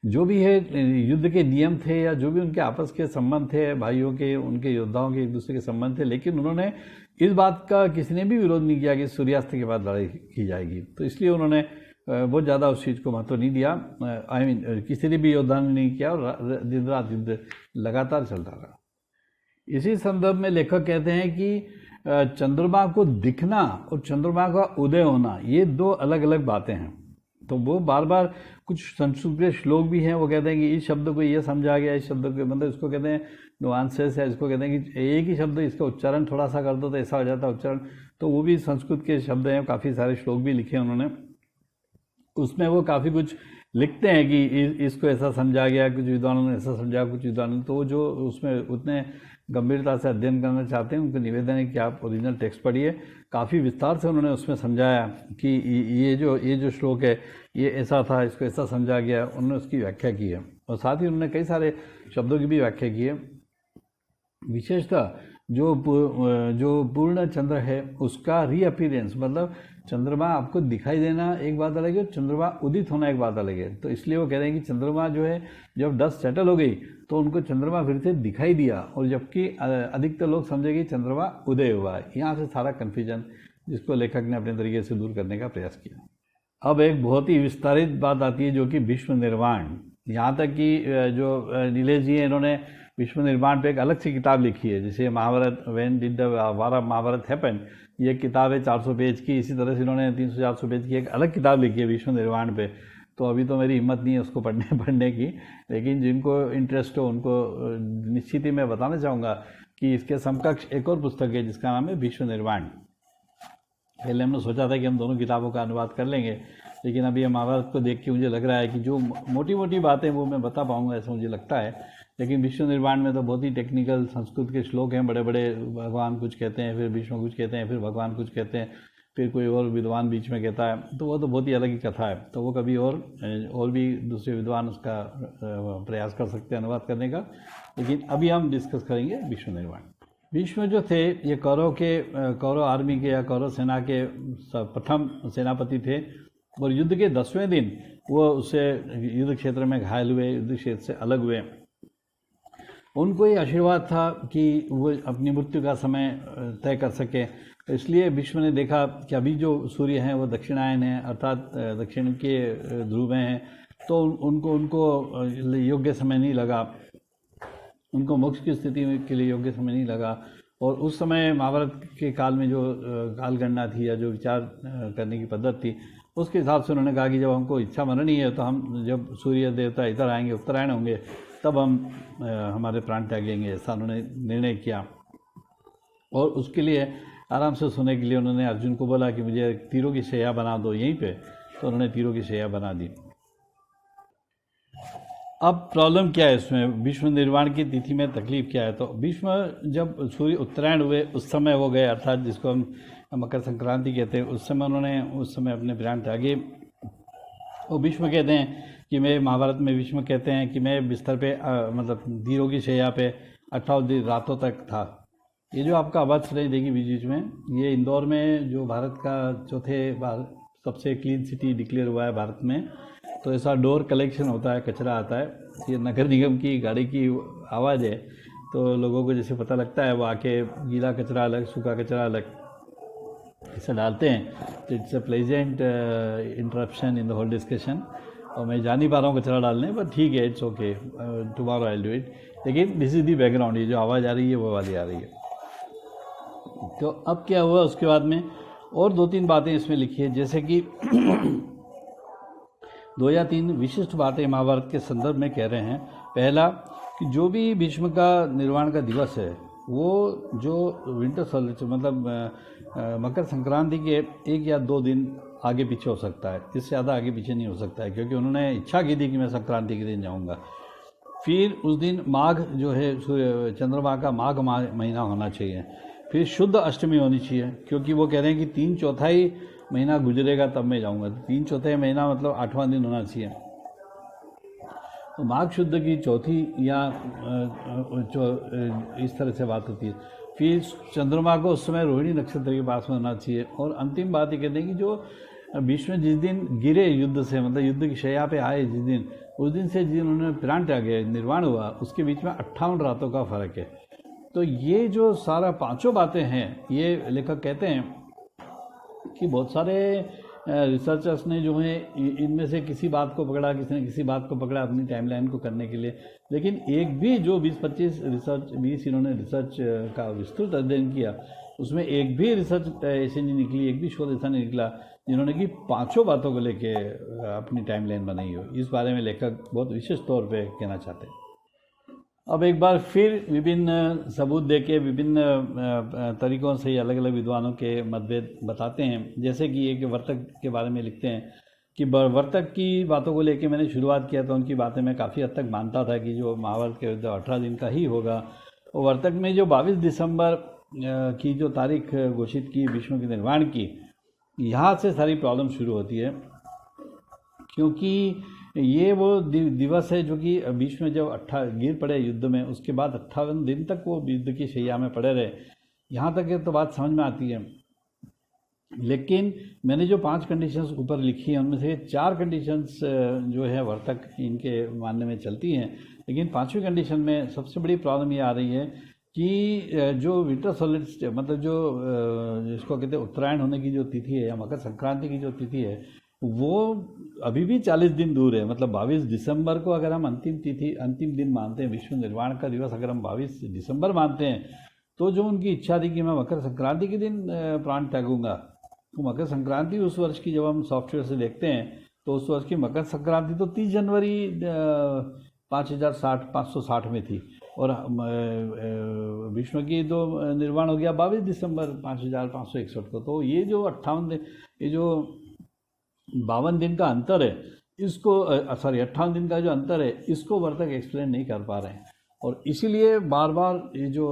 जो भी है युद्ध के नियम थे या जो भी उनके आपस के संबंध थे, भाइयों के, उनके योद्धाओं के एक दूसरे के संबंध थे, लेकिन उन्होंने इस बात का किसी ने भी विरोध नहीं किया कि सूर्यास्त के बाद लड़ाई की जाएगी। तो इसलिए उन्होंने बहुत ज़्यादा उस चीज़ को महत्व नहीं दिया। किसी ने भी योद्धा ने नहीं किया और दिन रात युद्ध लगातार चलता रहा। इसी संदर्भ में लेखक कहते हैं कि चंद्रमा को दिखना और चंद्रमा का उदय होना ये दो अलग अलग बातें हैं। तो वो बार बार कुछ संस्कृत के श्लोक भी हैं, वो कहते हैं कि इस शब्द को ये समझा गया, इस शब्द को मतलब इसको कहते हैं नुआंसेस है, इसको कहते हैं कि एक ही शब्द इसका उच्चारण थोड़ा सा कर दो तो ऐसा हो जाता है उच्चारण। तो वो भी संस्कृत के शब्द हैं, काफ़ी सारे श्लोक भी लिखे हैं उन्होंने, उसमें वो काफ़ी कुछ लिखते हैं कि इसको ऐसा समझा गया, कुछ विद्वानों ने ऐसा समझा, कुछ विद्वानों। तो जो उसमें उतने गंभीरता से अध्ययन करना चाहते हैं उनको निवेदन है कि आप ओरिजिनल टेक्स्ट पढ़िए। काफ़ी विस्तार से उन्होंने उसमें समझाया कि ये जो श्लोक है ये ऐसा था, इसको ऐसा समझा गया, उन्होंने उसकी व्याख्या की है। और साथ ही उन्होंने कई सारे शब्दों की भी व्याख्या की है। विशेषतः जो पूर्ण चंद्र है उसका रीअपीयरेंस, मतलब चंद्रमा आपको दिखाई देना एक बात अलग है, चंद्रमा उदित होना एक बात अलग है। तो इसलिए वो कह रहे हैं कि चंद्रमा जो है जब डस्ट सेटल हो गई तो उनको चंद्रमा फिर से दिखाई दिया, और जबकि अधिकतर लोग समझे कि चंद्रमा उदय हुआ है। यहाँ से सारा कन्फ्यूजन जिसको लेखक ने अपने तरीके से दूर करने का प्रयास किया। अब एक बहुत ही विस्तारित बात आती है जो कि विश्व निर्माण। यहाँ तक कि जो नीलेश जी हैं इन्होंने विश्व निर्माण पे एक अलग सी किताब लिखी है, जैसे Mahabharata when did the war of Mahabharata happen, ये किताब है 400 पेज की। इसी तरह से इन्होंने 300-400 पेज की एक अलग किताब लिखी है विश्व निर्माण पे। तो अभी तो मेरी हिम्मत नहीं है उसको पढ़ने की, लेकिन जिनको इंटरेस्ट हो उनको निश्चित ही मैं बताना चाहूँगा कि इसके समकक्ष एक और पुस्तक है जिसका नाम है विश्व निर्माण। पहले हमने सोचा था कि हम दोनों किताबों का अनुवाद कर लेंगे, लेकिन अभी महाभारत को देख के मुझे लग रहा है कि जो मोटी मोटी बातें वो मैं बता पाऊँगा ऐसा मुझे लगता है। लेकिन विश्व निर्माण में तो बहुत ही टेक्निकल संस्कृत के श्लोक हैं, बड़े बड़े, भगवान कुछ कहते हैं, फिर विष्णु कुछ कहते हैं, फिर भगवान कुछ कहते हैं, फिर कोई और विद्वान बीच में कहता है। तो वो तो बहुत ही अलग ही कथा है। तो वो कभी और भी दूसरे विद्वान उसका प्रयास कर सकते हैं अनुवाद करने का, लेकिन अभी हम डिस्कस करेंगे विश्व निर्माण। विश्व जो थे ये कौरव आर्मी के या कौरव सेना के प्रथम सेनापति थे, और युद्ध के 10वें दिन वो उससे युद्ध क्षेत्र में घायल हुए, युद्ध क्षेत्र से अलग हुए। उनको ये आशीर्वाद था कि वो अपनी मृत्यु का समय तय कर सके। तो इसलिए विश्व ने देखा कि अभी जो सूर्य हैं वो दक्षिणायन है, अर्थात दक्षिण के ध्रुव में हैं, तो उनको योग्य समय नहीं लगा, उनको मोक्ष की स्थिति के लिए योग्य समय नहीं लगा। और उस समय महाभारत के काल में जो कालगणना थी या जो विचार करने की पद्धति थी, उसके हिसाब से उन्होंने कहा कि जब हमको इच्छा मरनी है तो हम जब सूर्य देवता इधर आएंगे, उत्तरायण होंगे, तब हम हमारे प्राण त्यागेंगे, ऐसा उन्होंने निर्णय किया। और उसके लिए आराम से सोने के लिए उन्होंने अर्जुन को बोला कि मुझे तीरों की शैया बना दो यहीं पे, तो उन्होंने तीरों की शैया बना दी। अब प्रॉब्लम क्या है इसमें, भीष्म निर्वाण की तिथि में तकलीफ क्या है? तो भीष्म जब सूर्य उत्तरायण हुए उस समय वो गए, अर्थात जिसको हम मकर संक्रांति कहते हैं, उस समय उन्होंने उस समय अपने प्राण त्यागे। वो भीष्म कहते हैं कि मैं, महाभारत में भीष्म कहते हैं कि मैं बिस्तर पे मतलब तीरों की शैया पे 18 दिन रातों तक था। ये जो आपका आवाज़ सुनाई देगी बीच बीच में, ये इंदौर में जो भारत का चौथे सबसे क्लीन सिटी डिक्लेयर हुआ है भारत में, तो ऐसा डोर कलेक्शन होता है, कचरा आता है, ये नगर निगम की गाड़ी की आवाज़ है। तो लोगों को जैसे पता लगता है वो आके गीला कचरा अलग, सूखा कचरा अलग इसे डालते हैं। तो it's a pleasant interruption in the whole discussion. और मैं जा नहीं पा रहा हूँ कचरा डालने, बट ठीक है, it's okay, tomorrow I will do it. लेकिन दिस इज़ दी बैकग्राउंड, ये जो आवाज़ आ रही है वो वाली आ रही है। तो अब क्या हुआ उसके बाद में, और 2-3 बातें इसमें लिखी है, जैसे कि 2 या 3 विशिष्ट बातें महाभारत के संदर्भ में कह रहे हैं। पहला कि जो भी भीष्म का निर्वाण का दिवस है, वो जो विंटर सोल्स्टिस मतलब मकर संक्रांति के 1 या 2 दिन आगे पीछे हो सकता है, इससे ज़्यादा आगे पीछे नहीं हो सकता है, क्योंकि उन्होंने इच्छा की थी कि मैं संक्रांति के दिन जाऊंगा। फिर उस दिन माघ जो है चंद्रमा का माघ महीना होना चाहिए। फिर शुद्ध अष्टमी होनी चाहिए, क्योंकि वो कह रहे हैं कि 3/4 महीना गुजरेगा तब मैं जाऊंगा। 3/4 महीना मतलब 8वां दिन होना चाहिए। तो माघ शुद्ध की चौथी या इस तरह से बात होती है। फिर चंद्रमा को उस समय रोहिणी नक्षत्र के पास में होना चाहिए। और अंतिम बात ये कहते हैं कि जो भीष्म जिस दिन गिरे युद्ध से, मतलब युद्ध की शैया पे आए जिस दिन, उस दिन से जिस दिन उन्होंने प्राण त्यागे, निर्वाण हुआ, उसके बीच में 58 रातों का फर्क है। तो ये जो सारा 5 बातें हैं, ये लेखक कहते हैं कि बहुत सारे रिसर्चर्स ने जो है इनमें से किसी बात को पकड़ा, किसी ने किसी बात को पकड़ा अपनी टाइमलाइन को करने के लिए, लेकिन एक भी जो 20 इन्होंने रिसर्च का विस्तृत अध्ययन किया, उसमें एक भी रिसर्च ऐसी नहीं निकली, एक भी शोध ऐसा नहीं निकला जिन्होंने कि 5 बातों को लेके अपनी टाइमलाइन बनाई हो। इस बारे में लेखक बहुत विशेष तौर पे कहना चाहते हैं। अब एक बार फिर विभिन्न सबूत देके विभिन्न तरीकों से अलग अलग विद्वानों के मतभेद बताते हैं। जैसे कि एक वर्तक के बारे में लिखते हैं कि वर्तक की बातों को लेके मैंने शुरुआत किया तो उनकी बातें मैं काफ़ी हद तक मानता था कि जो महाभारत के 18 दिन का ही होगा। और वर्तक में जो 22 दिसंबर की जो तारीख घोषित की भीष्म के निर्वाण की, यहाँ से सारी प्रॉब्लम शुरू होती है, क्योंकि ये वो दिवस है जो कि भीष्म जब गिर पड़े युद्ध में, उसके बाद 58 दिन तक वो युद्ध की शैया में पड़े रहे। यहाँ तक तो बात समझ में आती है। लेकिन मैंने जो 5 कंडीशंस ऊपर लिखी हैं, उनमें से 4 कंडीशंस जो है वर्तक इनके मानने में चलती हैं। लेकिन 5वीं कंडीशन में सबसे बड़ी प्रॉब्लम ये आ रही है कि जो विंटर सोल्स्टिस मतलब जो जिसको कहते हैं उत्तरायण होने की जो तिथि है या मकर संक्रांति की जो तिथि है, वो अभी भी 40 दिन दूर है। मतलब 22 दिसंबर को अगर हम अंतिम दिन मानते हैं, विश्व निर्वाण का दिवस अगर हम 22 दिसंबर मानते हैं, तो जो उनकी इच्छा थी कि मैं मकर संक्रांति के दिन प्राण त्यागूंगा, तो मकर संक्रांति उस वर्ष की जब हम सॉफ्टवेयर से देखते हैं तो उस वर्ष की मकर संक्रांति तो 30 जनवरी 560 में थी, और विष्णु की तो निर्वाण हो गया 22 दिसंबर 5561 को। तो ये जो 52 दिन का अंतर है, इसको 58 दिन का जो अंतर है, इसको वर्तक एक्सप्लेन नहीं कर पा रहे हैं। और इसीलिए बार बार ये जो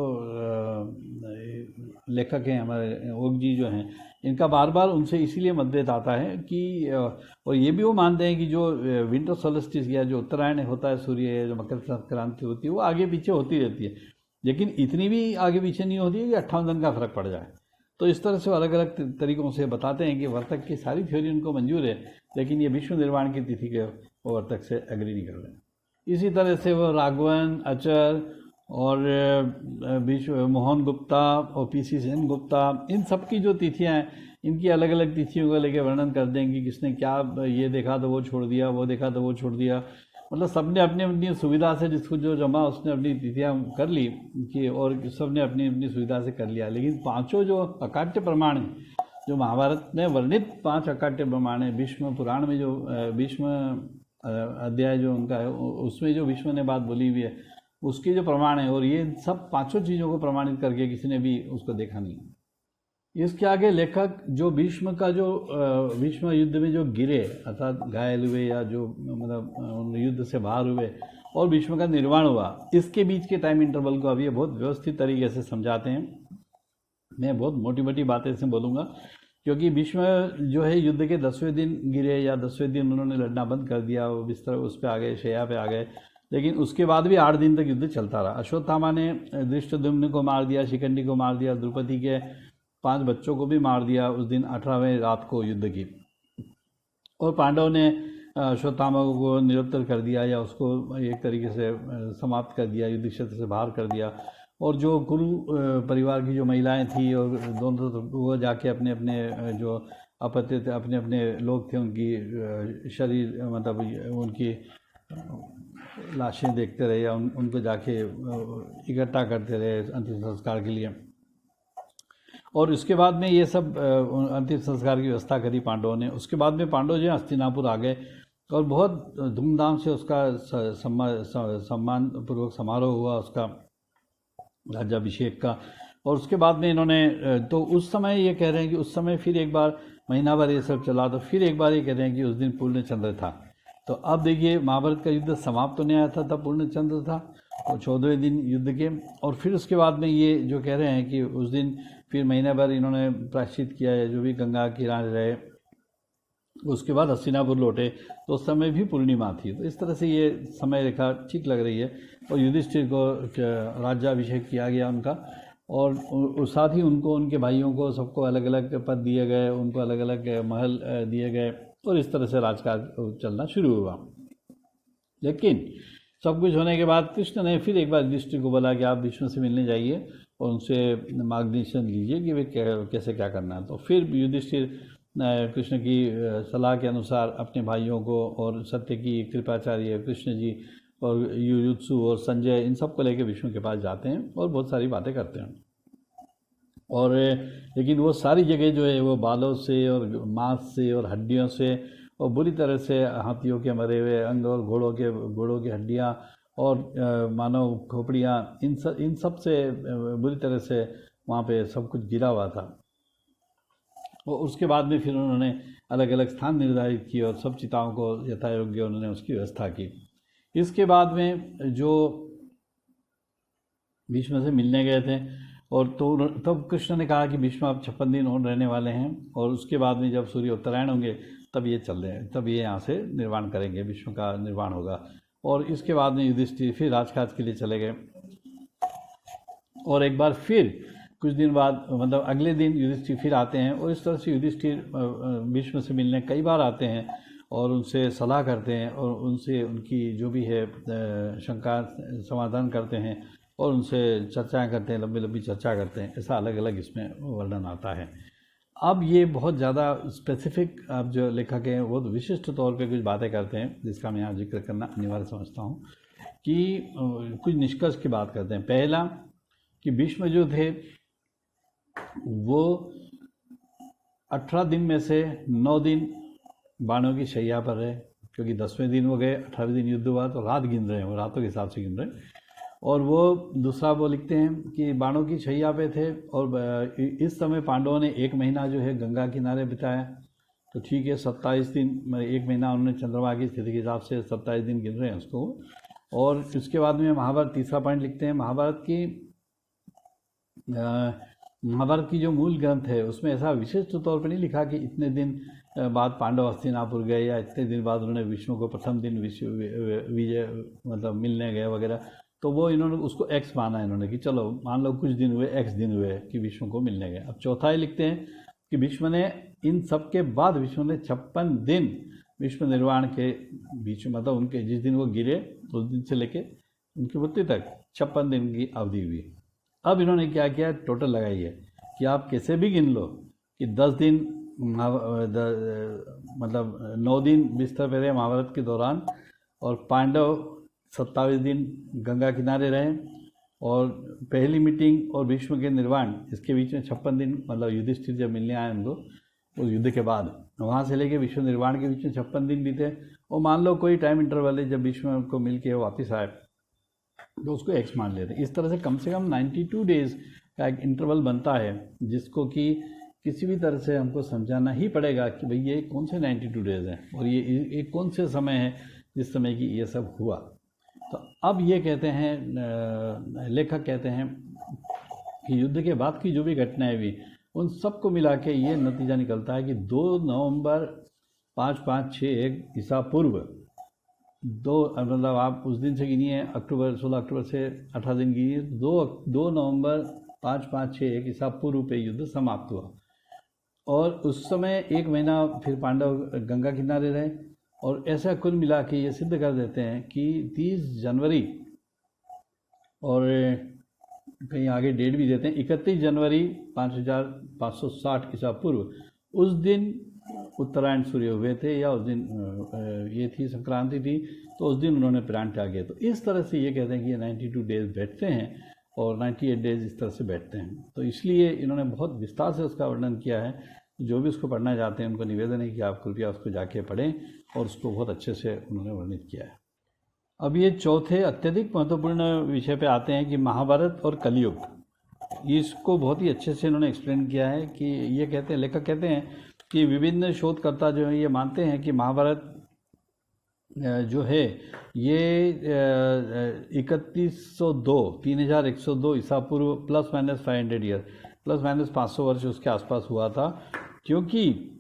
लेखक हैं हमारे ओक जी जो हैं, इनका बार बार उनसे इसीलिए मतभेद आता है कि और ये भी वो मानते हैं कि जो विंटर सोल्स्टिस या जो उत्तरायण होता है सूर्य, जो मकर संक्रांति होती है, वो आगे पीछे होती रहती है, लेकिन इतनी भी आगे पीछे नहीं होती है कि 58 दिन का फर्क पड़ जाए। तो इस तरह से अलग अलग तरीक़ों से बताते हैं कि वर्तक की सारी थ्योरी उनको मंजूर है, लेकिन ये विश्व निर्वाण की तिथि के वो वर्तक से एग्री नहीं कर रहे हैं। इसी तरह से वो राघवन, अचर और मोहन गुप्ता और पीसी सेन गुप्ता, इन सब की जो तिथियाँ हैं, इनकी अलग अलग तिथियों को लेकर वर्णन कर देंगे, किसने क्या ये देखा तो वो छोड़ दिया, वो देखा तो वो छोड़ दिया। मतलब सबने अपनी अपनी सुविधा से जिसको जो जमा उसने अपनी तिथियाँ कर ली कि, और सबने अपनी अपनी सुविधा से कर लिया। लेकिन 5 जो अकाट्य प्रमाण हैं, जो महाभारत में वर्णित 5 अकाट्य प्रमाण हैं, भीष्म पुराण में जो भीष्म अध्याय जो उनका है, उसमें जो भीष्म ने बात बोली हुई है, उसके जो प्रमाण है, और ये सब 5 चीज़ों को प्रमाणित करके किसी ने भी उसको देखा नहीं। इसके आगे लेखक जो भीष्म का जो भीष्म युद्ध में जो गिरे अर्थात घायल हुए या जो मतलब युद्ध से बाहर हुए और भीष्म का निर्वाण हुआ, इसके बीच के टाइम इंटरवल को अब ये बहुत व्यवस्थित तरीके से समझाते हैं। मैं बहुत मोटी मोटी बातें से बोलूँगा क्योंकि भीष्म जो है युद्ध के 10वें दिन गिरे या 10वें दिन उन्होंने लड़ना बंद कर दिया, वो बिस्तर उस पर आ गए, शैया पे आ गए, लेकिन उसके बाद भी 8 दिन तक युद्ध चलता रहा। अश्वत्थामा ने धृष्टद्युम्न को मार दिया, शिखंडी को मार दिया, द्रौपदी के 5 बच्चों को भी मार दिया उस दिन 18वें रात को युद्ध की। और पांडव ने अश्वत्थामा को निरुत्तर कर दिया या उसको एक तरीके से समाप्त कर दिया, युद्ध क्षेत्र से बाहर कर दिया। और जो कुरु परिवार की जो महिलाएं थी और दोनों वो जाके अपने अपने जो अपत्य थे, अपने अपने लोग थे, उनकी शरीर मतलब उनकी लाशें देखते रहे या उनको जाके इकट्ठा करते रहे अंतिम संस्कार के लिए। और उसके बाद में ये सब अंतिम संस्कार की व्यवस्था करी पांडवों ने। उसके बाद में पांडव जो हस्तिनापुर आ गए और बहुत धूमधाम से उसका सम्मान पूर्वक समारोह हुआ उसका राज्याभिषेक का। और उसके बाद में इन्होंने तो उस समय ये कह रहे हैं कि उस समय फिर एक बार महीना भर ये सब चला, तो फिर एक बार ये कह रहे हैं कि उस दिन पूर्ण चंद्र था। तो अब देखिए महाभारत का युद्ध समाप्त होने आया था, तब पूर्ण चंद्र था और 14वें दिन युद्ध के। और फिर उसके बाद में ये जो कह रहे हैं कि उस दिन फिर महीने भर इन्होंने प्रायश्चित किया है, जो भी गंगा किनारे रहे, उसके बाद हस्तिनापुर लौटे तो उस समय भी पूर्णिमा थी। तो इस तरह से ये समय रेखा ठीक लग रही है। और युधिष्ठिर को राज्याभिषेक किया गया उनका, और साथ ही उनको उनके भाइयों को सबको अलग अलग पद दिए गए, उनको अलग अलग महल दिए गए और इस तरह से राजकाज चलना शुरू हुआ। लेकिन सब कुछ होने के बाद कृष्ण ने फिर एक बार युधिष्ठिर को बोला कि आप भीष्म से मिलने जाइए और उनसे मार्गदर्शन लीजिए कि वे कैसे क्या करना है। तो फिर युधिष्ठिर कृष्ण की सलाह के अनुसार अपने भाइयों को और सत्यकी, कृपाचार्य, कृष्ण जी और युयुत्सु और संजय, इन सब को लेकर विष्णु के पास जाते हैं और बहुत सारी बातें करते हैं। और लेकिन वो सारी जगह जो है वो बालों से और मांस से और हड्डियों से और बुरी तरह से हाथियों के मरे हुए अंग और घोड़ों की हड्डियाँ और मानव खोपड़ियाँ, इन सब से बुरी तरह से वहाँ पे सब कुछ गिरा हुआ था। और उसके बाद में फिर उन्होंने अलग अलग स्थान निर्धारित किए और सब चिताओं को यथायोग्य उन्होंने उसकी व्यवस्था की। इसके बाद में जो भीष्म से मिलने गए थे और तो तब कृष्ण ने कहा कि भीष्म आप 56 दिन और रहने वाले हैं और उसके बाद में जब सूर्य उत्तरायण होंगे तब ये चल रहे हैं, तब ये यहाँ से निर्वाण करेंगे, भीष्म का निर्वाण होगा। और इसके बाद में युधिष्ठिर फिर राजकाज के लिए चले गए। और एक बार फिर कुछ दिन बाद मतलब अगले दिन युधिष्ठिर फिर आते हैं और इस तरह से युधिष्ठिर भीष्म से मिलने कई बार आते हैं और उनसे सलाह करते हैं और उनसे उनकी जो भी है शंका समाधान करते हैं और उनसे चर्चाएं करते हैं, लंबी लंबी चर्चा करते हैं। ऐसा अलग अलग इसमें वर्णन आता है। अब ये बहुत ज़्यादा स्पेसिफिक अब जो लेखक हैं वो विशिष्ट तौर पे कुछ बातें करते हैं जिसका मैं यहाँ जिक्र करना अनिवार्य समझता हूँ कि कुछ निष्कर्ष की बात करते हैं। पहला कि भीष्म जो थे वो 18 दिन में से 9 दिन बाणों की शैया पर रहे, क्योंकि 10वें दिन वो गए, 18वें दिन युद्ध हुआ तो रात गिन रहे हैं, वो रातों के हिसाब से गिन रहे हैं। और वो दूसरा वो लिखते हैं कि बाणों की शैया पे थे और इस समय पांडवों ने 1 महीना जो है गंगा किनारे बिताया। तो ठीक है, 27 दिन, 1 महीना उन्होंने चंद्रमा की स्थिति के हिसाब से 27 दिन गिन रहे हैं उसको। और उसके बाद में महाभारत तीसरा पॉइंट लिखते हैं, महाभारत की जो मूल ग्रंथ है उसमें ऐसा विशिष्ट तौर पर नहीं लिखा कि इतने दिन बाद पांडव हस्तिनापुर गए या इतने दिन बाद उन्होंने विष्णु को प्रथम दिन विजय मतलब मिलने गए वगैरह। तो वो इन्होंने उसको एक्स माना है इन्होंने कि चलो मान लो कुछ दिन हुए, एक्स दिन हुए कि विष्णु को मिलने गए। अब चौथा ही लिखते हैं कि भीष्म ने इन सब के बाद विष्णु ने 56 दिन विश्व निर्वाण के बीच मतलब उनके जिस दिन वो गिरे उस दिन से लेके उनकी मृत्यु तक 56 दिन की अवधि हुई। अब इन्होंने क्या किया, टोटल लगाई है कि आप कैसे भी गिन लो कि 10 दिन मतलब 9 दिन बिस्तर पे रहे महाभारत के दौरान और पांडव 27 दिन गंगा किनारे रहे और पहली मीटिंग और भीष्म के निर्वाण इसके बीच में 56 दिन मतलब युधिष्ठिर जब मिलने आए उनको उस युद्ध के बाद वहाँ से लेके विश्व निर्वाण के बीच में 56 दिन बीते। और मान लो कोई टाइम इंटरवल है जब भीष्म को मिल के वापस आए तो उसको एक्स मान लेते। इस तरह से कम 92 डेज का एक इंटरवल बनता है जिसको कि किसी भी तरह से हमको समझाना ही पड़ेगा कि भाई ये कौन से 92 डेज हैं और ये कौन से समय है जिस समय की ये सब हुआ। तो अब ये कहते हैं, लेखक कहते हैं कि युद्ध के बाद की जो भी घटनाएं हुई उन सबको मिला के ये नतीजा निकलता है कि 2 नवंबर 5561 ईसा पूर्व, मतलब आप उस दिन से गिनिए, 16 अक्टूबर से 18 दिन गिनिए, 2 नवंबर 5561 ईसा पूर्व पे युद्ध समाप्त हुआ। और उस समय 1 महीना फिर पांडव गंगा किनारे रहे। और ऐसा कुल मिला के ये सिद्ध कर देते हैं कि 30 जनवरी, और कहीं आगे डेट भी देते हैं, 31 जनवरी 5560 ईसा पूर्व, उस दिन उत्तरायण सूर्य हुए थे, या उस दिन ये थी संक्रांति थी, तो उस दिन उन्होंने प्राण त्यागे। तो इस तरह से ये कहते हैं कि ये 92 डेज बैठते हैं और 98 डेज इस तरह से बैठते हैं। तो इसलिए इन्होंने बहुत विस्तार से उसका वर्णन किया है। जो भी उसको पढ़ना चाहते हैं उनको निवेदन है कि आप कृपया उसको जाके पढ़ें, और उसको बहुत अच्छे से उन्होंने वर्णित किया है। अब ये चौथे अत्यधिक महत्वपूर्ण विषय पे आते हैं कि महाभारत और कलयुग। इसको बहुत ही अच्छे से इन्होंने एक्सप्लेन किया है कि ये कहते हैं, लेखक कहते हैं कि विभिन्न शोधकर्ता जो है ये मानते हैं कि महाभारत जो है ये 3102 ईसा पूर्व ±500 ईयर, ±500 वर्ष उसके आसपास हुआ था। क्योंकि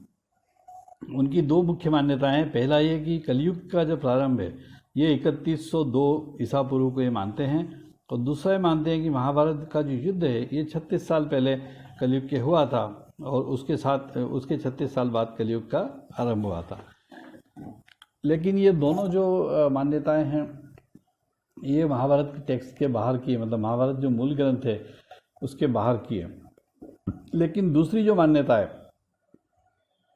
उनकी 2 मुख्य मान्यताएं हैं। पहला ये कि कलयुग का जो प्रारंभ है ये 3102 ईसा पूर्व को ये मानते हैं, और दूसरा ये मानते हैं कि महाभारत का जो युद्ध है ये 36 साल पहले कलयुग के हुआ था, और उसके 36 साल बाद कलयुग का आरंभ हुआ था। लेकिन ये दोनों जो मान्यताएं हैं ये महाभारत के टेक्स्ट के बाहर की है, मतलब महाभारत जो मूल ग्रंथ है उसके बाहर की है। लेकिन दूसरी जो मान्यता है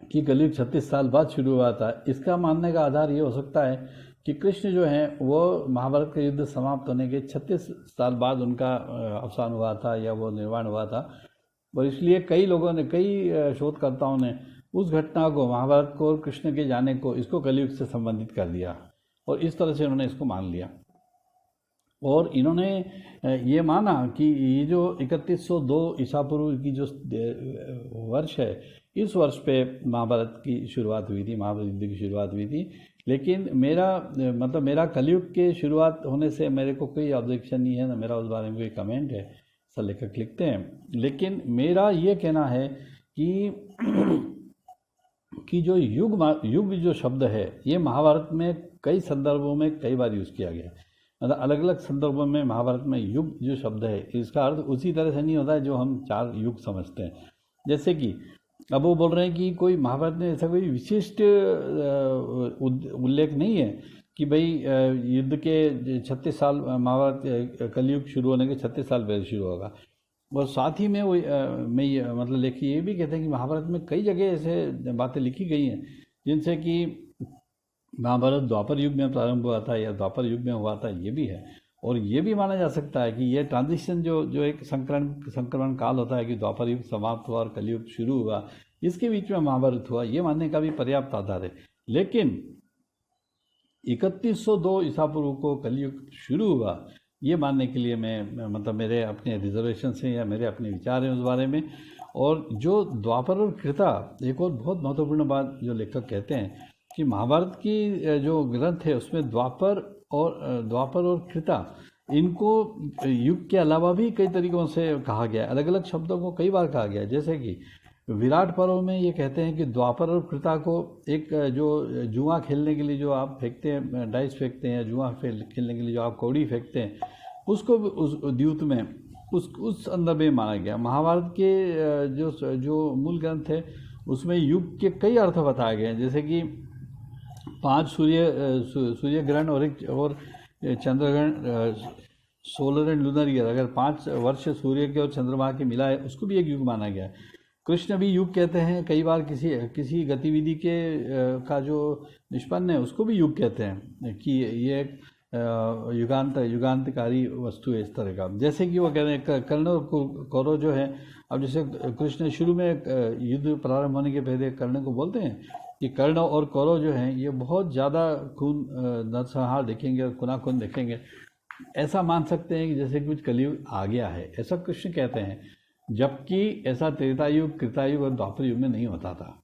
कि कलयुग 36 साल बाद शुरू हुआ था, इसका मानने का आधार ये हो सकता है कि कृष्ण जो हैं वो महाभारत का युद्ध समाप्त होने के 36 साल बाद उनका अवसान हुआ था, या वो निर्वाण हुआ था। और इसलिए कई लोगों ने, कई शोधकर्ताओं ने उस घटना को, महाभारत को और कृष्ण के जाने को, इसको कलयुग से संबंधित कर दिया, और इस तरह से उन्होंने इसको मान लिया। और इन्होंने ये माना कि ये जो 3102 ईसा पूर्व की जो वर्ष है, इस वर्ष पे महाभारत की शुरुआत हुई थी, महाभारत युद्ध की शुरुआत हुई थी। लेकिन मेरा कलयुग के शुरुआत होने से मेरे को कोई ऑब्जेक्शन नहीं है, ना मेरा उस बारे में कोई कमेंट है, ऐसा लेखक लिखते हैं। लेकिन मेरा ये कहना है कि जो युग जो शब्द है ये महाभारत में कई संदर्भों में कई बार यूज़ किया गया है। मतलब अलग अलग संदर्भों में महाभारत में युग जो शब्द है इसका अर्थ उसी तरह से नहीं होता है जो हम 4 युग समझते हैं। जैसे कि अब वो बोल रहे हैं कि कोई महाभारत में ऐसा कोई विशिष्ट उल्लेख नहीं है कि भाई युद्ध के 36 साल, महाभारत कलयुग शुरू होने के 36 साल पहले शुरू होगा। और साथ ही में वो मतलब लेखक ये भी कहते हैं कि महाभारत में कई जगह ऐसे बातें लिखी गई हैं जिनसे कि महाभारत द्वापर युग में प्रारंभ हुआ था या द्वापर युग में हुआ था, ये भी है। और ये भी माना जा सकता है कि ये ट्रांजिशन जो एक संक्रमण काल होता है कि द्वापर युग समाप्त हुआ और कलयुग शुरू हुआ, इसके बीच में महाभारत हुआ, ये मानने का भी पर्याप्त आधार है। लेकिन 3102 ईसा पूर्व को कलयुग शुरू हुआ, ये मानने के लिए मैं मतलब मेरे अपने रिजर्वेशन हैं या मेरे अपने विचार हैं उस बारे में। और जो द्वापर और कृता, एक और बहुत महत्वपूर्ण बात जो लेखक कहते हैं कि महाभारत की जो ग्रंथ है उसमें द्वापर और कृता, इनको युग के अलावा भी कई तरीकों से कहा गया है, अलग अलग शब्दों को कई बार कहा गया है। जैसे कि विराट पर्व में ये कहते हैं कि द्वापर और कृता को एक जो जुआ खेलने के लिए जो आप फेंकते हैं, डाइस फेंकते हैं, जुआ खेलने के लिए जो आप कौड़ी फेंकते हैं, उसको उस द्यूत में उस संदर्भ में माना गया। महाभारत के जो मूल ग्रंथ है उसमें युग के कई अर्थ बताए गए हैं। जैसे कि 5 सूर्य ग्रहण और चंद्रग्रहण, सोलर एंड लूनर ईयर, अगर 5 वर्ष सूर्य के और चंद्रमा के मिला है उसको भी एक युग माना गया है। कृष्ण भी युग कहते हैं, कई बार किसी गतिविधि का जो निष्पन्न है उसको भी युग कहते हैं कि ये युगांतकारी वस्तु है, इस तरह का। जैसे कि वो कह रहे हैं कर्ण और कौरव जो है, अब जैसे कृष्ण शुरू में युद्ध प्रारंभ होने के पहले कर्ण को बोलते हैं कि कर्ण और कौरव जो हैं ये बहुत ज़्यादा खून नरसंहार देखेंगे और खुनाखून देखेंगे, ऐसा मान सकते हैं कि जैसे कुछ कलयुग आ गया है, ऐसा कृष्ण कहते हैं। जबकि ऐसा त्रेतायुग, कृतायुग और द्वापर युग में नहीं होता था।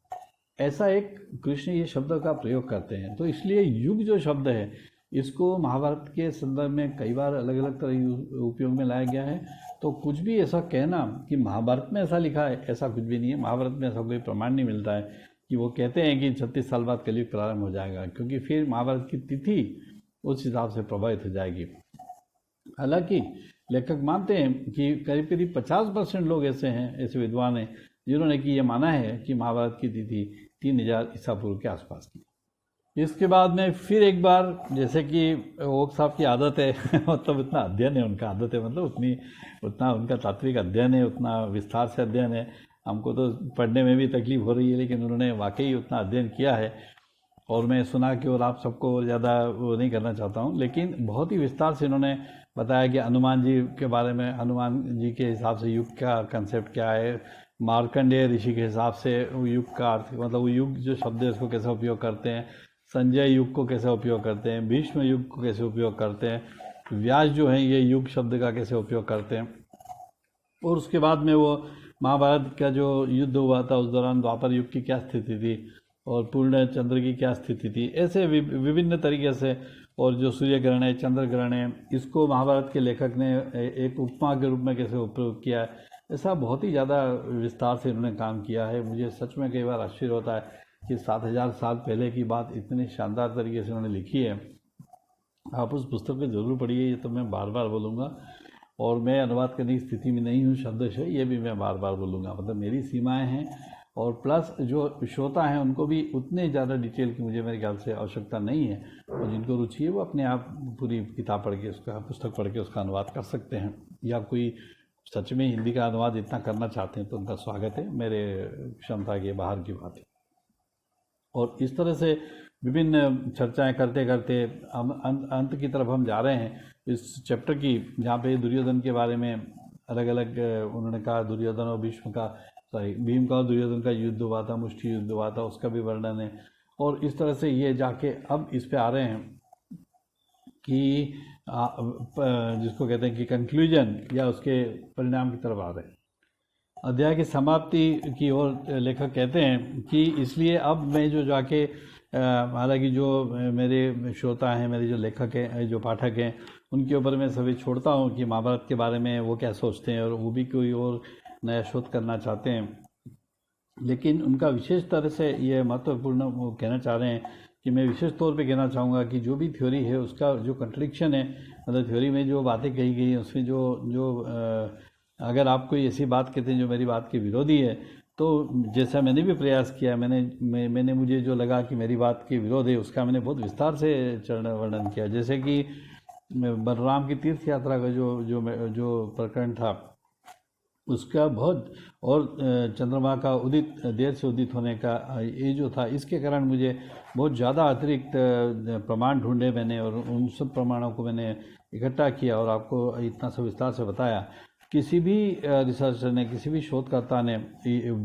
ऐसा एक कृष्ण ये शब्द का प्रयोग करते हैं। तो इसलिए युग जो शब्द है इसको महाभारत के संदर्भ में कई बार अलग अलग तरह उपयोग में लाया गया है। तो कुछ भी ऐसा कहना कि महाभारत में ऐसा लिखा है, ऐसा कुछ भी नहीं है। महाभारत में ऐसा कोई प्रमाण नहीं मिलता है कि वो कहते हैं कि 36 साल बाद कलयुग प्रारंभ हो जाएगा, क्योंकि फिर महाभारत की तिथि उस हिसाब से प्रभावित हो जाएगी। हालांकि लेखक मानते हैं कि करीब करीब 50% लोग ऐसे हैं, ऐसे विद्वान हैं जिन्होंने कि ये माना है कि महाभारत की तिथि 3000 ईसा पूर्व के आसपास की। इसके बाद में फिर एक बार, जैसे कि ओक साहब की आदत है मतलब उतना अध्ययन है उनका, आदत है मतलब उतना उनका तात्विक अध्ययन है, उतना विस्तार से अध्ययन है। हमको तो पढ़ने में भी तकलीफ हो रही है, लेकिन उन्होंने वाकई उतना अध्ययन किया है। और मैं सुना कि और आप सबको ज़्यादा वो नहीं करना चाहता हूँ, लेकिन बहुत ही विस्तार से इन्होंने बताया कि हनुमान जी के बारे में, हनुमान जी के हिसाब से युग का कंसेप्ट क्या है, मार्कंडेय ऋषि के हिसाब से युग का अर्थ, मतलब वो युग जो शब्द है उसको कैसे उपयोग करते हैं, संजय युग को कैसे उपयोग करते हैं, भीष्म युग को कैसे उपयोग करते हैं, व्यास जो है ये युग शब्द का कैसे उपयोग करते हैं। और उसके बाद में वो महाभारत का जो युद्ध हुआ था उस दौरान द्वापर युग की क्या स्थिति थी और पूर्ण चंद्र की क्या स्थिति थी, ऐसे विभिन्न तरीके से। और जो सूर्य ग्रहण है, चंद्र ग्रहण है, इसको महाभारत के लेखक ने एक उपमा के रूप में कैसे उपयोग किया है, ऐसा बहुत ही ज़्यादा विस्तार से इन्होंने काम किया है। मुझे सच में कई बार आश्चर्य होता है कि 7000 साल पहले की बात इतनी शानदार तरीके से उन्होंने लिखी है। आप उस पुस्तक को ज़रूर पढ़िए, ये तो मैं बार बार बोलूँगा। और मैं अनुवाद करने की स्थिति में नहीं हूँ शब्दशः, ये भी मैं बार बार बोलूँगा, मतलब मेरी सीमाएं हैं। और प्लस जो श्रोता हैं उनको भी उतने ज़्यादा डिटेल की मुझे मेरे ख्याल से आवश्यकता नहीं है, और जिनको रुचि है वो अपने आप पूरी किताब पढ़ के, उसका पुस्तक पढ़ के उसका अनुवाद कर सकते हैं। या कोई सच में हिंदी का अनुवाद इतना करना चाहते हैं तो उनका स्वागत है, मेरे क्षमता के बाहर की बात है। और इस तरह से विभिन्न चर्चाएं करते करते हम अंत की तरफ हम जा रहे हैं इस चैप्टर की, जहाँ पे दुर्योधन के बारे में अलग अलग उन्होंने कहा। दुर्योधन और भीष्म का, भीम का और दुर्योधन का युद्ध हुआ था, मुष्टि युद्ध हुआ था, उसका भी वर्णन है। और इस तरह से ये जाके अब इस पे आ रहे हैं कि जिसको कहते हैं कि कंक्लूजन या उसके परिणाम की तरफ आ रहे हैं। अध्याय की समाप्ति की ओर लेखक कहते हैं कि इसलिए अब मैं जो जाके, हालांकि जो मेरे श्रोता हैं, मेरे जो लेखक हैं, जो पाठक हैं, उनके ऊपर मैं सभी छोड़ता हूँ कि महाभारत के बारे में वो क्या सोचते हैं और वो भी कोई और नया शोध करना चाहते हैं। लेकिन उनका विशेष तरह से ये महत्वपूर्ण वो कहना चाह रहे हैं कि मैं विशेष तौर पे कहना चाहूँगा कि जो भी थ्योरी है उसका जो कंट्रडिक्शन है, मतलब थ्योरी में जो बातें कही गई हैं उसमें जो अगर आप कोई ऐसी बात कहते हैं जो मेरी बात के विरोधी है, तो जैसा मैंने भी प्रयास किया, मैंने मुझे जो लगा कि मेरी बात के विरोध है उसका मैंने बहुत विस्तार से वर्णन किया। जैसे कि बलराम की तीर्थ यात्रा का जो प्रकरण था उसका बहुत, और चंद्रमा का देर से उदित होने का ये जो था, इसके कारण मुझे बहुत ज़्यादा अतिरिक्त प्रमाण ढूंढे मैंने, और उन सब प्रमाणों को मैंने इकट्ठा किया और आपको इतना सब विस्तार से बताया। किसी भी रिसर्चर ने, किसी भी शोधकर्ता ने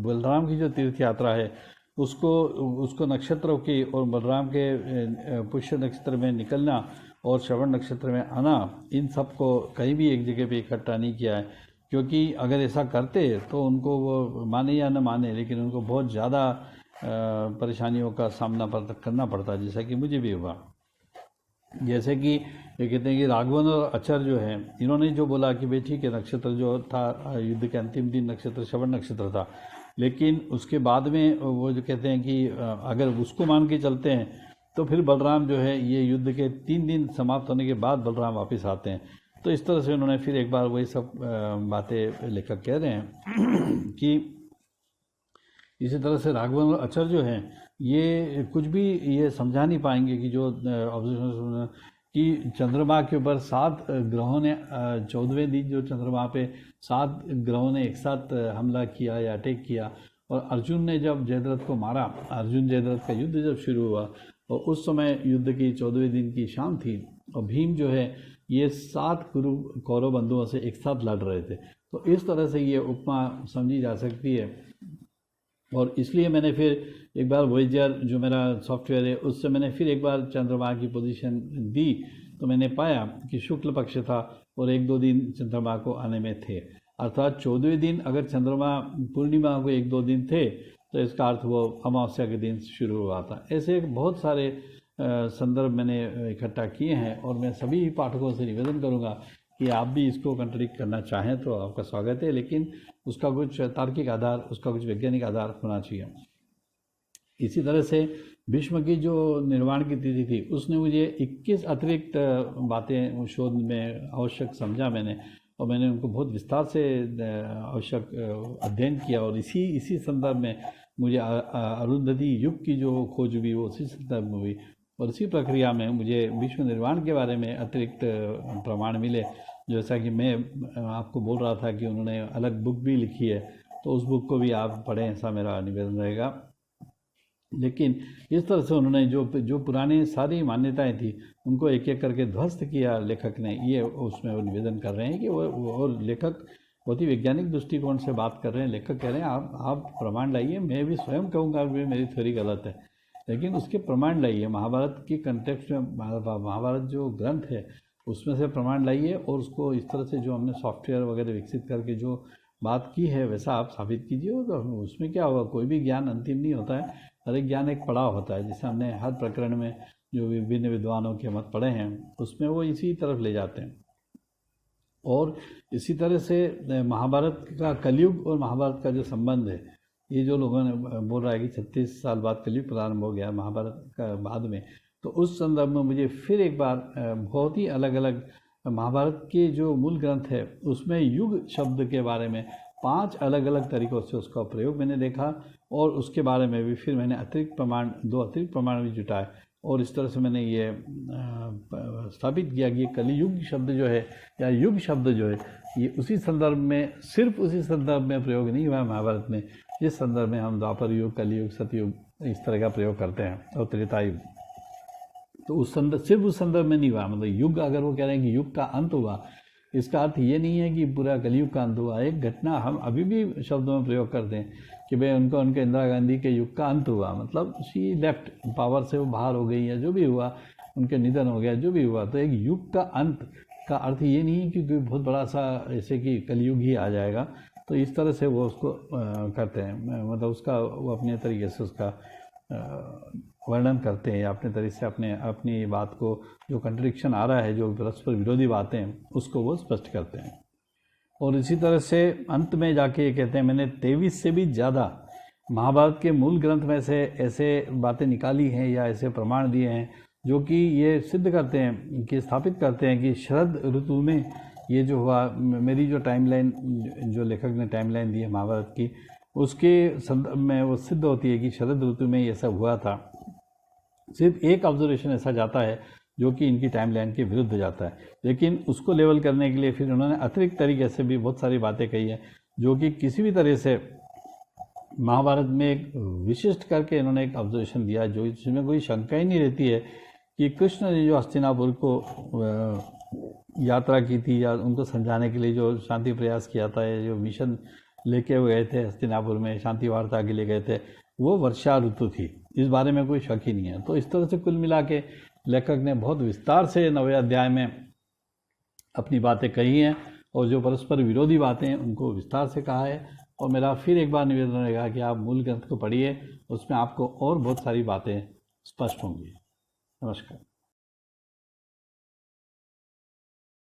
बलराम की जो तीर्थ यात्रा है उसको नक्षत्रों की और बलराम के पुष्य नक्षत्र में निकलना और श्रवण नक्षत्र में आना, इन सब को कहीं भी एक जगह पे इकट्ठा नहीं किया है। क्योंकि अगर ऐसा करते तो उनको वो माने या न माने, लेकिन उनको बहुत ज़्यादा परेशानियों का सामना करना पड़ता, जैसा कि मुझे भी हुआ। जैसे कि ये कहते हैं कि राघवन और अचर जो है, इन्होंने जो बोला कि भाई ठीक है, नक्षत्र जो था युद्ध के अंतिम दिन नक्षत्र श्रवण नक्षत्र था, लेकिन उसके बाद में वो जो कहते हैं कि अगर उसको मान के चलते हैं तो फिर बलराम जो है, ये युद्ध के 3 दिन समाप्त होने के बाद बलराम वापस आते हैं। तो इस तरह से उन्होंने फिर एक बार वही सब बातें लेखक कह रहे हैं कि इसी तरह से राघवन और अचर जो हैं ये कुछ भी ये समझा नहीं पाएंगे कि जो ऑब्जर्वेशन कि चंद्रमा के ऊपर 7 ग्रहों ने 14वें दिन जो चंद्रमा पे 7 ग्रहों ने एक साथ हमला किया या अटैक किया, और अर्जुन ने जब जयद्रथ को मारा, अर्जुन जयद्रथ का युद्ध जब शुरू हुआ और उस समय युद्ध की 14वें दिन की शाम थी, और भीम जो है ये 7 कौरव बंधुओं से एक साथ लड़ रहे थे। तो इस तरह से ये उपमा समझी जा सकती है। और इसलिए मैंने फिर एक बार वॉयेजर जो मेरा सॉफ्टवेयर है उससे मैंने फिर एक बार चंद्रमा की पोजीशन दी, तो मैंने पाया कि शुक्ल पक्ष था और 1-2 दिन चंद्रमा को आने में थे। अर्थात 14वें दिन अगर चंद्रमा पूर्णिमा को 1-2 दिन थे तो इसका अर्थ वो अमावस्या के दिन शुरू हुआ था। ऐसे बहुत सारे संदर्भ मैंने इकट्ठा किए हैं और मैं सभी पाठकों से निवेदन करूंगा कि आप भी इसको कंट्रडिक्ट करना चाहें तो आपका स्वागत है, लेकिन उसका कुछ तार्किक आधार, उसका कुछ वैज्ञानिक आधार होना चाहिए। इसी तरह से भीष्म की जो निर्वाण की तिथि थी उसने मुझे 21 अतिरिक्त बातें शोध में आवश्यक समझा मैंने, और मैंने उनको बहुत विस्तार से आवश्यक अध्ययन किया, और इसी संदर्भ में मुझे अरुंधति युग की जो खोज हुई वो उसी संदर्भ में हुई, और इसी प्रक्रिया में मुझे विश्व निर्माण के बारे में अतिरिक्त प्रमाण मिले। जैसा कि मैं आपको बोल रहा था कि उन्होंने अलग बुक भी लिखी है, तो उस बुक को भी आप पढ़ें, ऐसा मेरा निवेदन रहेगा। लेकिन इस तरह से उन्होंने जो पुरानी सारी मान्यताएं थी उनको एक एक करके ध्वस्त किया लेखक ने, ये उसमें वो निवेदन कर रहे हैं कि वो लेखक बहुत ही वैज्ञानिक दृष्टिकोण से बात कर रहे हैं। लेखक कह रहे हैं आप प्रमाण लाइए, मैं भी स्वयं कहूँगा कि मेरी थ्योरी गलत है, लेकिन उसके प्रमाण लाइए। महाभारत की कंटेक्स्ट में महाभारत जो ग्रंथ है उसमें से प्रमाण लाइए, और उसको इस तरह से जो हमने सॉफ्टवेयर वगैरह विकसित करके जो बात की है वैसा आप साबित कीजिए। तो उसमें क्या होगा, कोई भी ज्ञान अंतिम नहीं होता है, हर एक ज्ञान एक पड़ाव होता है। जैसे हमने हर प्रकरण में जो विभिन्न विद्वानों के मत पढ़े हैं उसमें वो इसी तरफ ले जाते हैं। और इसी तरह से महाभारत का कलयुग और महाभारत का जो संबंध है, ये जो लोगों ने बोल रहा है कि 36 साल बाद कलयुग प्रारंभ हो गया महाभारत का बाद में, तो उस संदर्भ में मुझे फिर एक बार बहुत ही अलग अलग महाभारत के जो मूल ग्रंथ है उसमें युग शब्द के बारे में 5 अलग अलग तरीक़ों से उसका प्रयोग मैंने देखा, और उसके बारे में भी फिर मैंने 2 अतिरिक्त प्रमाण भी जुटाए, और इस तरह से मैंने ये स्थापित किया कि कलियुग शब्द जो है या युग शब्द जो है ये उसी संदर्भ में, सिर्फ उसी संदर्भ में प्रयोग नहीं हुआ महाभारत में, जिस संदर्भ में हम द्वापर युग, कलियुग, सतयुग इस तरह का प्रयोग करते हैं, और त्रेता युग। तो उस संदर्भ, सिर्फ उस संदर्भ में नहीं हुआ। मतलब युग अगर वो कह रहे हैं कि युग का अंत हुआ, इसका अर्थ ये नहीं है कि पूरा कलियुग का अंत हुआ। एक घटना हम अभी भी शब्दों में प्रयोग करते हैं कि भाई उनके इंदिरा गांधी के युग का अंत हुआ, मतलब शी लेफ्ट, पावर से वो बाहर हो गई, या जो भी हुआ, उनके निधन हो गया, जो भी हुआ। तो एक युग का अंत का अर्थ ये नहीं है कि कोई बहुत बड़ा सा ऐसे कि कलियुग ही आ जाएगा। तो इस तरह से वो उसको करते हैं, मतलब उसका वो अपने तरीके से उसका वर्णन करते हैं, अपने तरीके से अपनी बात को, जो कंट्रडिक्शन आ रहा है, जो परस्पर विरोधी बातें हैं, उसको वो स्पष्ट करते हैं। और इसी तरह से अंत में जाके ये कहते हैं मैंने 23 से भी ज़्यादा महाभारत के मूल ग्रंथ में से ऐसे बातें निकाली हैं या ऐसे प्रमाण दिए हैं जो कि ये सिद्ध करते हैं, कि स्थापित करते हैं कि शरद ऋतु में ये जो हुआ। मेरी जो टाइमलाइन, जो लेखक ने टाइमलाइन दी है महाभारत की, उसके संदर्भ में वो सिद्ध होती है कि शरद ऋतु में ये सब हुआ था। सिर्फ एक ऑब्जर्वेशन ऐसा जाता है जो कि इनकी टाइमलाइन के विरुद्ध जाता है, लेकिन उसको लेवल करने के लिए फिर उन्होंने अतिरिक्त तरीके से भी बहुत सारी बातें कही हैं जो कि किसी भी तरह से महाभारत में एक विशिष्ट करके इन्होंने एक ऑब्जर्वेशन दिया, जो जिसमें कोई शंका ही नहीं रहती है कि कृष्ण ने जो हस्तिनापुर को यात्रा की थी, या उनको समझाने के लिए जो शांति प्रयास किया था, जो मिशन लेके हुए गए थे हस्तिनापुर में, शांति वार्ता के लिए गए थे, वो वर्षा ऋतु थी। इस बारे में कोई शक ही नहीं है। तो इस तरह से कुल मिला के लेखक ने बहुत विस्तार से 9वें अध्याय में अपनी बातें कही हैं, और जो परस्पर विरोधी बातें हैं उनको विस्तार से कहा है। और मेरा फिर एक बार निवेदन रहेगा कि आप मूल ग्रंथ को पढ़िए, उसमें आपको और बहुत सारी बातें स्पष्ट होंगी। नमस्कार।